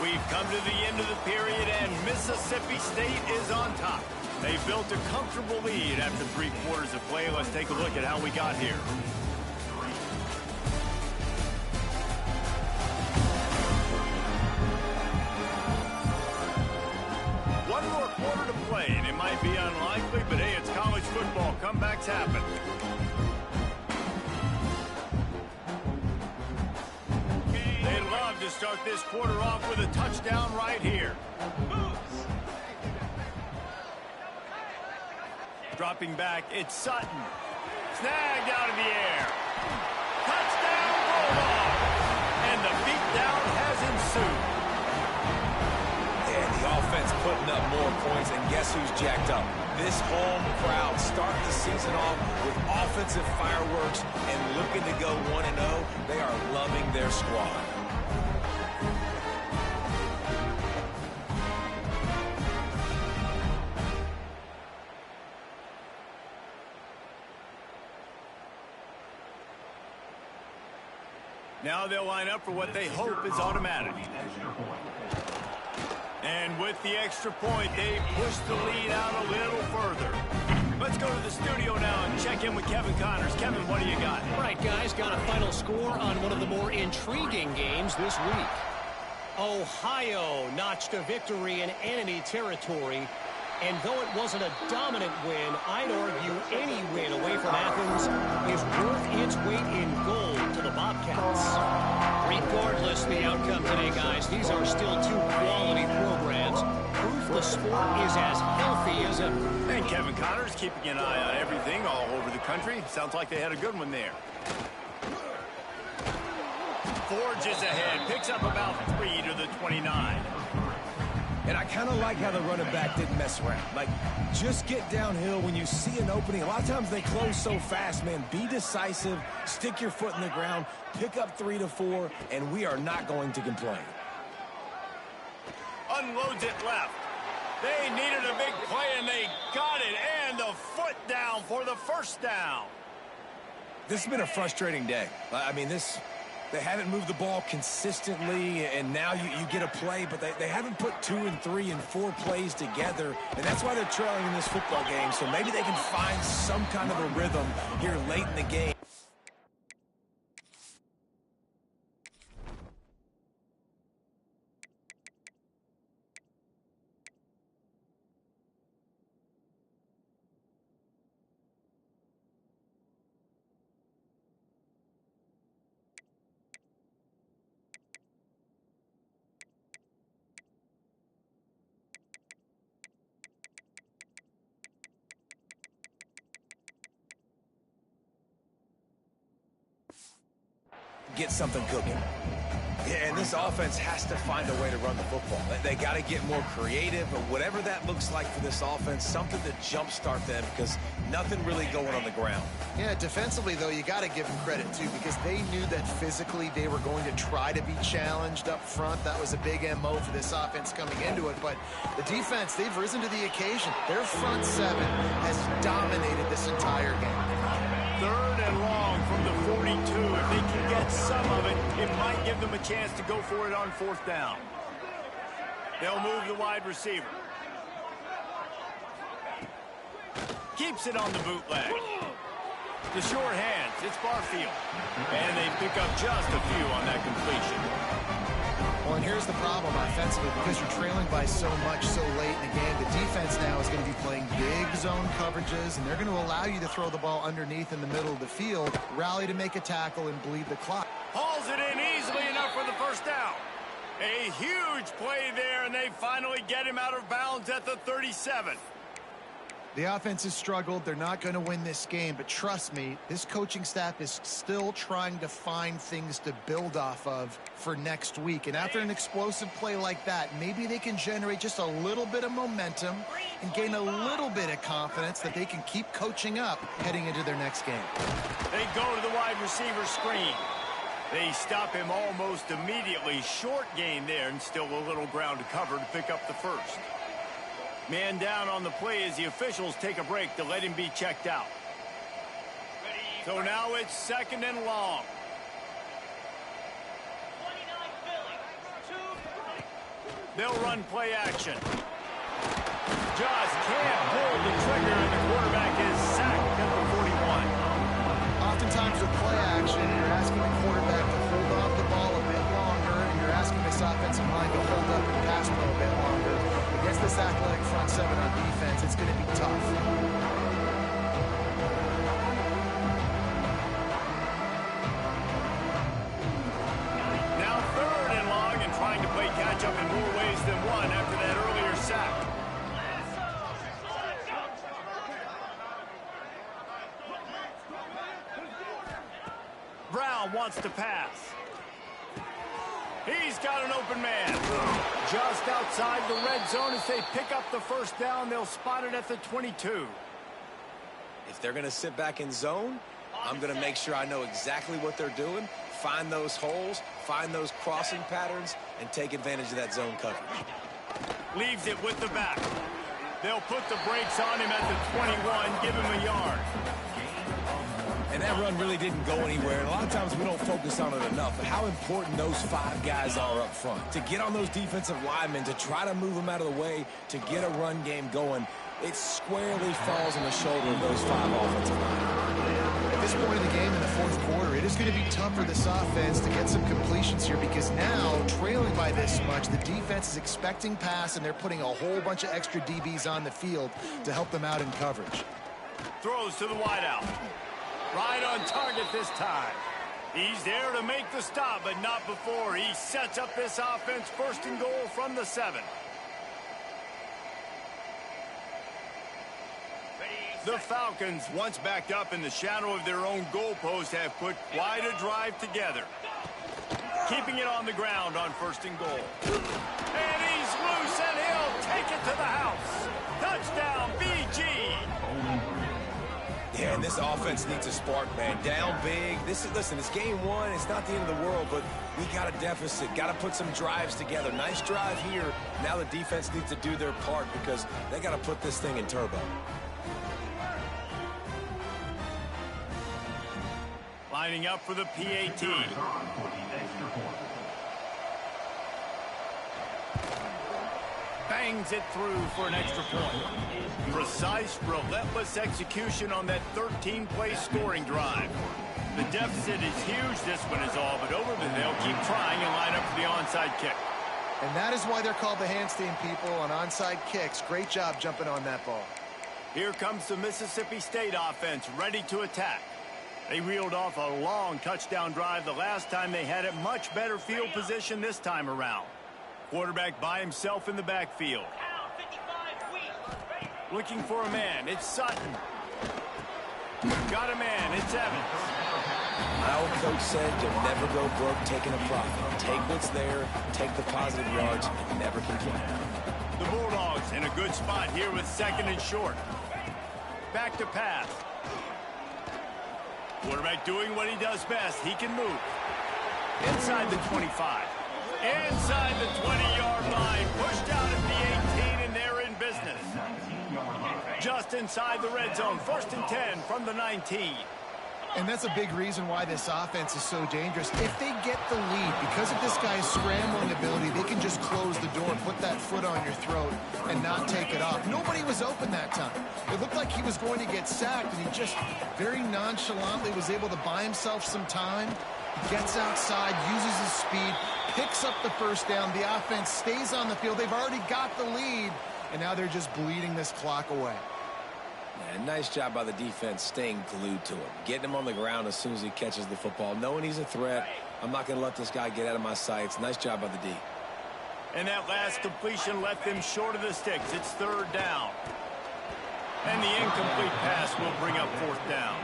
We've come to the end of the period, and Mississippi State is on top. They built a comfortable lead after 3 quarters of play. Let's take a look at how we got here. One more quarter to play, and it might be unlikely, but hey, it's college football. Comebacks happen. They'd love to start this quarter off with a touchdown right here. Dropping back, it's Sutton. Snagged out of the air. Touchdown, Bulldog! And the beatdown has ensued. And the offense putting up more points, and guess who's jacked up? This home crowd start the season off with offensive fireworks and looking to go 1-0. They are loving their squad. Now they'll line up for what they hope is automatic. And with the extra point, they push the lead out a little further. Let's go to the studio now and check in with Kevin Connors. Kevin, what do you got? All right, guys, got a final score on one of the more intriguing games this week. Ohio notched a victory in enemy territory. And though it wasn't a dominant win, I'd argue any win away from Athens is worth its weight in gold to the Bobcats. Regardless of the outcome today, guys, these are still 2 quality programs. Proof the sport is as healthy as ever. And Kevin Connors keeping an eye on everything all over the country. Sounds like they had a good one there. Forges ahead, picks up about 3 to the 29. And I kind of like how the running back didn't mess around. Like, just get downhill when you see an opening. A lot of times they close so fast, man. Be decisive, stick your foot in the ground, pick up 3 to 4, and we are not going to complain. Unloads it left. They needed a big play, and they got it. And the foot down for the first down. This has been a frustrating day. I mean, they haven't moved the ball consistently, and now you get a play, but they haven't put 2 and 3 and 4 plays together, and that's why they're trailing in this football game. So maybe they can find some kind of a rhythm here late in the game. Get something cooking. Yeah, and this offense has to find a way to run the football. They got to get more creative, but whatever that looks like for this offense, something to jumpstart them because nothing really going on the ground. Yeah, defensively, though, you got to give them credit, too, because they knew that physically they were going to try to be challenged up front. That was a big MO for this offense coming into it. But the defense, they've risen to the occasion. Their front 7 has dominated this entire game. 3rd and long from the 42. If they can get some of it, it might give them a chance to go for it on 4th down. They'll move the wide receiver. Keeps it on the bootleg. The short hands, it's Barfield. And they pick up just a few on that completion. Well, and here's the problem offensively, because you're trailing by so much so late in the game, the defense now is going to be playing big zone coverages, and they're going to allow you to throw the ball underneath in the middle of the field, rally to make a tackle, and bleed the clock. Hauls it in easily enough for the first down. A huge play there, and they finally get him out of bounds at the 37. The offense has struggled. They're not going to win this game, but trust me, this coaching staff is still trying to find things to build off of for next week. And after an explosive play like that, maybe they can generate just a little bit of momentum and gain a little bit of confidence that they can keep coaching up heading into their next game. They go to the wide receiver screen. They stop him almost immediately. Short gain there, and still a little ground to cover to pick up the first. Man down on the play as the officials take a break to let him be checked out. So now it's 2nd and long. They'll run play action. Just can't pull the trigger, and the quarterback is sacked at the 41. Oftentimes with play action, you're asking the quarterback to hold on the ball a bit longer, and you're asking this offensive line to hold up and pass pro a bit longer. Against this athletic front seven on defense, it's going to be tough. Now 3rd and long, and trying to play catch-up in more ways than one after that earlier sack. Brown wants to pass. He's got an open man. Just outside the red zone as they pick up the first down. They'll spot it at the 22. If they're going to sit back in zone, I'm going to make sure I know exactly what they're doing, find those holes, find those crossing patterns, and take advantage of that zone coverage. Leaves it with the back. They'll put the brakes on him at the 21, give him a yard. And that run really didn't go anywhere. And a lot of times we don't focus on it enough, but how important those 5 guys are up front. To get on those defensive linemen, to try to move them out of the way, to get a run game going, it squarely falls on the shoulder of those 5 offensive linemen. At this point of the game in the 4th quarter, it is going to be tough for this offense to get some completions here because now, trailing by this much, the defense is expecting pass, and they're putting a whole bunch of extra DBs on the field to help them out in coverage. Throws to the wideout. Right on target this time. He's there to make the stop, but not before. He sets up this offense 1st and goal from the 7. The Falcons, once backed up in the shadow of their own goalpost, have put quite a drive together. Keeping it on the ground on 1st and goal. And he's loose, and he'll take it to the house. Touchdown, BG. Yeah, and this offense needs a spark, man. Down big. Listen, it's game 1. It's not the end of the world, but we got a deficit. Got to put some drives together. Nice drive here. Now the defense needs to do their part because they got to put this thing in turbo. Lining up for the PAT. Bangs it through for an extra point. Precise, relentless execution on that 13-play scoring drive. The deficit is huge. This one is all but over, but they'll keep trying and line up for the onside kick. And that is why they're called the Handstand people on onside kicks. Great job jumping on that ball. Here comes the Mississippi State offense, ready to attack. They reeled off a long touchdown drive the last time they had it. Much better field position this time around. Quarterback by himself in the backfield. Looking for a man. It's Sutton. Got a man. It's Evans. My old coach said you'll never go broke taking a profit. Take what's there, take the positive yards, and never complain. The Bulldogs in a good spot here with 2nd and short. Back to pass. Quarterback doing what he does best. He can move. Inside the 25. Inside the 20-yard line. Pushed out at the 18, and they're in business. Just inside the red zone. 1st and 10 from the 19. And that's a big reason why this offense is so dangerous. If they get the lead, because of this guy's scrambling ability, they can just close the door, put that foot on your throat, and not take it off. Nobody was open that time. It looked like he was going to get sacked, and he just very nonchalantly was able to buy himself some time. He gets outside, uses his speed, picks up the first down. The offense stays on the field. They've already got the lead, and now they're just bleeding this clock away. Yeah, nice job by the defense staying glued to him. Getting him on the ground as soon as he catches the football. Knowing he's a threat, I'm not going to let this guy get out of my sights. Nice job by the D. And that last completion left them short of the sticks. It's 3rd down. And the incomplete pass will bring up 4th down.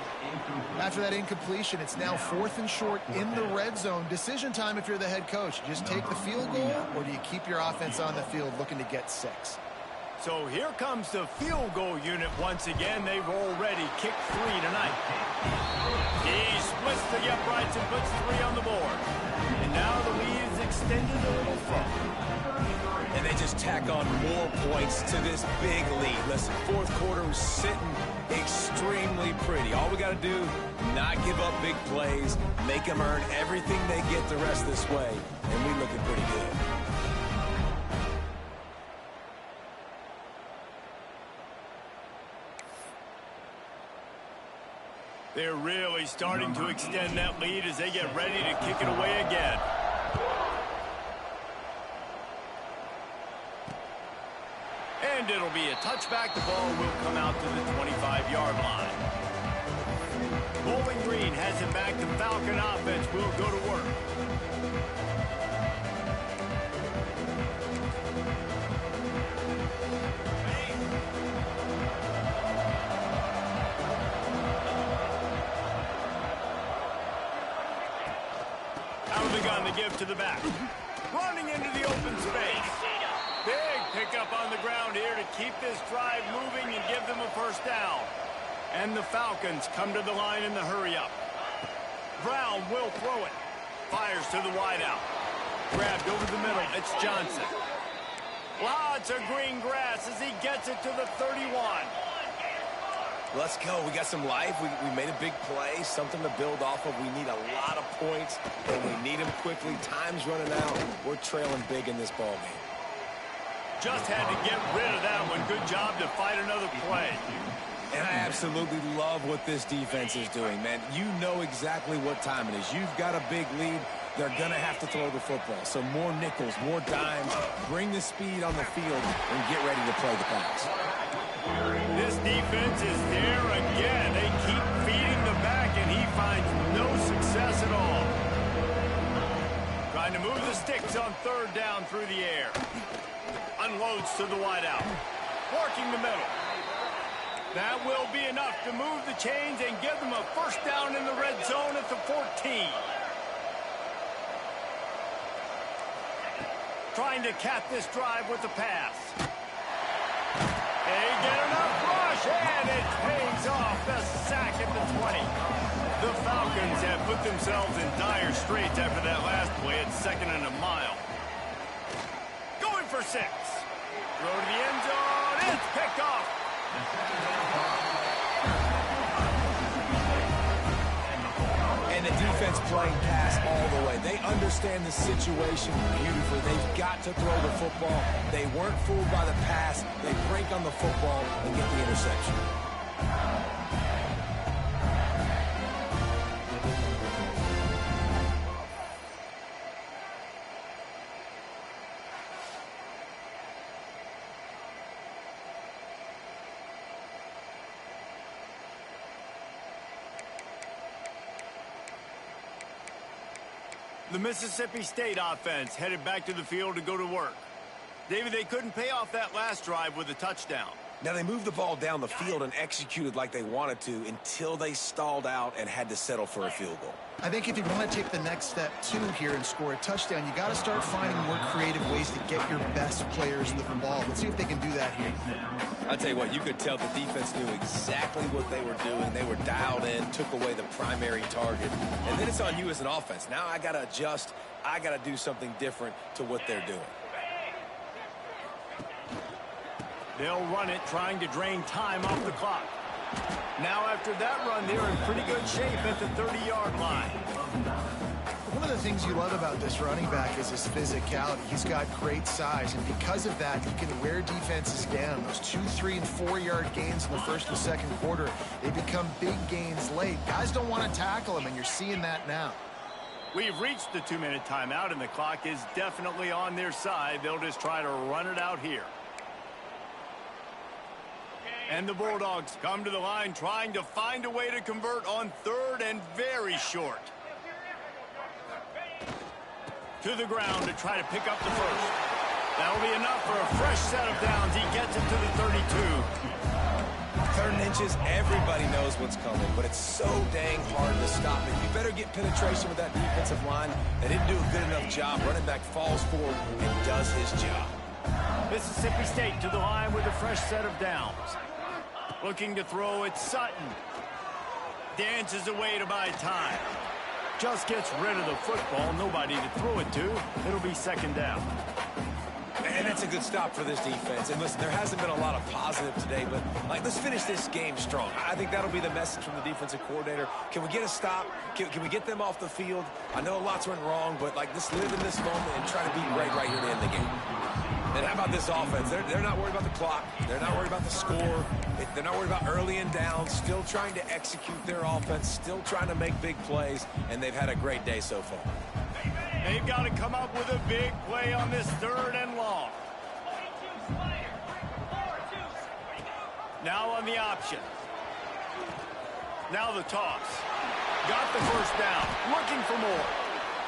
After that incompletion, it's now 4th and short in the red zone. Decision time if you're the head coach. You just take the field goal, or do you keep your offense on the field looking to get 6? So here comes the field goal unit once again. They've already kicked 3 tonight. He splits the uprights and puts 3 on the board. And now the lead is extended a little further. And they just tack on more points to this big lead. Listen, 4th quarter was sitting extremely pretty. All we got to do, not give up big plays, make them earn everything they get the rest of this way, and we're looking pretty good. They're really starting to extend that lead as they get ready to kick it away again. And it'll be a touchback. The ball will come out to the 25-yard line. Bowling Green has it back. The Falcon offense will go to work. Out of the gun to give to the back. Running into the open space. Big pickup on the ground here to keep this drive moving and give them a first down. And the Falcons come to the line in the hurry-up. Brown will throw it. Fires to the wideout. Grabbed over the middle. It's Johnson. Lots of green grass as he gets it to the 31. Let's go. We got some life. We made a big play, something to build off of. We need a lot of points, and we need them quickly. Time's running out. We're trailing big in this ballgame. Just had to get rid of that one. Good job to fight another play. And I absolutely love what this defense is doing, man. You know exactly what time it is. You've got a big lead. They're going to have to throw the football. So more nickels, more dimes. Bring the speed on the field and get ready to play the pass. This defense is there again. They keep feeding the back, and he finds no success at all. Trying to move the sticks on third down through the air. Unloads to the wideout. Working the middle. That will be enough to move the chains and give them a first down in the red zone at the 14. Trying to cap this drive with the pass. They get enough rush, and it pays off. The sack at the 20. The Falcons have put themselves in dire straits after that last play at 2nd and a mile. Going for 6. Throw to the end zone. It's picked off. And the defense playing pass all the way. They understand the situation beautifully. They've got to throw the football. They weren't fooled by the pass. They break on the football and get the interception. The Mississippi State offense headed back to the field to go to work. David, they couldn't pay off that last drive with a touchdown. Now, they moved the ball down the field and executed like they wanted to until they stalled out and had to settle for a field goal. I think if you want to take the next step, too, here and score a touchdown, you got to start finding more creative ways to get your best players the ball. Let's see if they can do that here. I'll tell you what, you could tell the defense knew exactly what they were doing. They were dialed in, took away the primary target. And then it's on you as an offense. Now I got to adjust. I got to do something different to what they're doing. They'll run it, trying to drain time off the clock. Now after that run, they're in pretty good shape at the 30-yard line. One of the things you love about this running back is his physicality. He's got great size, and because of that, he can wear defenses down. Those 2-, 3-, and 4-yard gains in the first and second quarter, they become big gains late. Guys don't want to tackle him, and you're seeing that now. We've reached the 2-minute timeout, and the clock is definitely on their side. They'll just try to run it out here. And the Bulldogs come to the line trying to find a way to convert on third and very short. To the ground to try to pick up the first. That'll be enough for a fresh set of downs. He gets it to the 32. 3rd and inches, everybody knows what's coming, but it's so dang hard to stop it. You better get penetration with that defensive line. They didn't do a good enough job. Running back falls forward and does his job. Mississippi State to the line with a fresh set of downs. Looking to throw it, Sutton. Dances away to buy time. Just gets rid of the football. Nobody to throw it to. It'll be 2nd down. And that's a good stop for this defense. And listen, there hasn't been a lot of positive today, but let's finish this game strong. I think that'll be the message from the defensive coordinator. Can we get a stop? Can we get them off the field? I know lots went wrong, but let's live in this moment and try to be right here to end the game. And how about this offense? They're not worried about the clock. They're not worried about the score. They're not worried about early and down. Still trying to execute their offense. Still trying to make big plays. And they've had a great day so far. They've got to come up with a big play on this 3rd and long. Now on the option. Now the toss. Got the first down. Looking for more.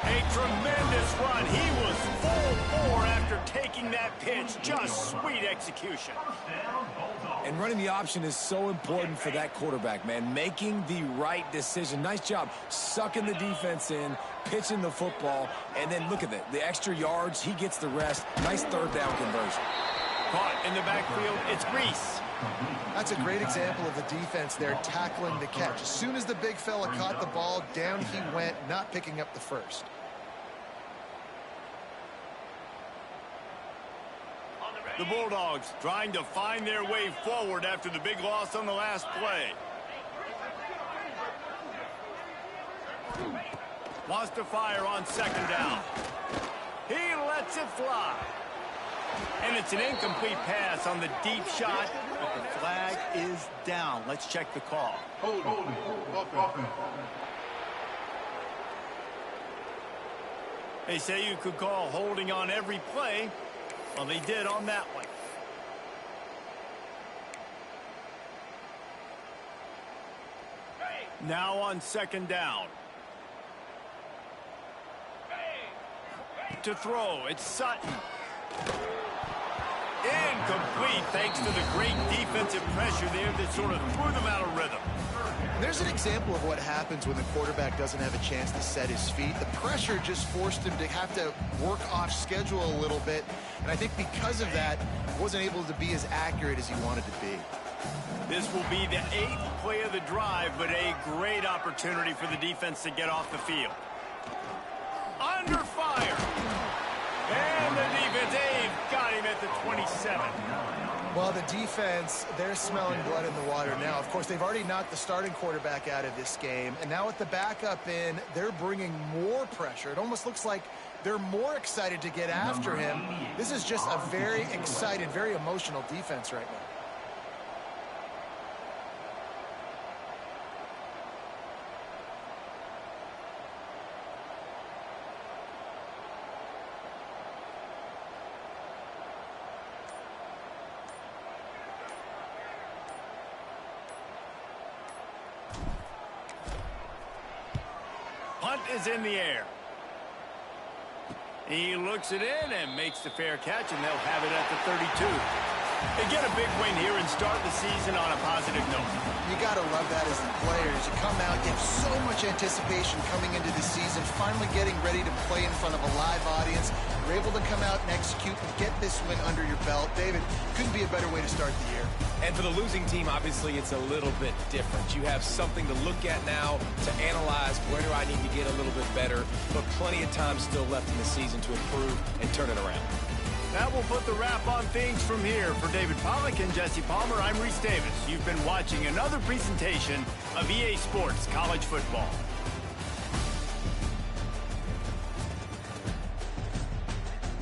A tremendous run. He was full bore after taking that pitch. Just sweet execution. And running the option is so important for that quarterback, man. Making the right decision. Nice job sucking the defense in, pitching the football, and then look at it. The extra yards, he gets the rest. Nice 3rd down conversion. Caught in the backfield. It's Reese. That's a great example of the defense there tackling the catch. As soon as the big fella caught the ball, down he went, not picking up the first. The Bulldogs trying to find their way forward after the big loss on the last play. Wants to fire on 2nd down. He lets it fly. And it's an incomplete pass on the deep shot, but the flag is down. Let's check the call. They say you could call holding on every play. Well, they did on that one. Now on 2nd down. To throw, it's Sutton. Incomplete thanks to the great defensive pressure there that sort of threw them out of rhythm. There's an example of what happens when the quarterback doesn't have a chance to set his feet. The pressure just forced him to have to work off schedule a little bit. And I think because of that, wasn't able to be as accurate as he wanted to be. This will be the 8th play of the drive, but a great opportunity for the defense to get off the field. Under fire. And the defense, they've got him at the 27. Well, the defense, they're smelling blood in the water now. Of course, they've already knocked the starting quarterback out of this game. And now with the backup in, they're bringing more pressure. It almost looks like they're more excited to get after him. This is just a very excited, very emotional defense right now. Punt is in the air. He looks it in and makes the fair catch, and they'll have it at the 32. They get a big win here and start the season on a positive note. You got to love that as the players. You come out, you have so much anticipation coming into the season, finally getting ready to play in front of a live audience. You're able to come out and execute and get this win under your belt. David, couldn't be a better way to start the year. And for the losing team, obviously, it's a little bit different. You have something to look at now, to analyze where do I need to get a little bit better, but plenty of time still left in the season to improve and turn it around. That will put the wrap on things from here. For David Pollack and Jesse Palmer, I'm Reese Davis. You've been watching another presentation of EA Sports College Football.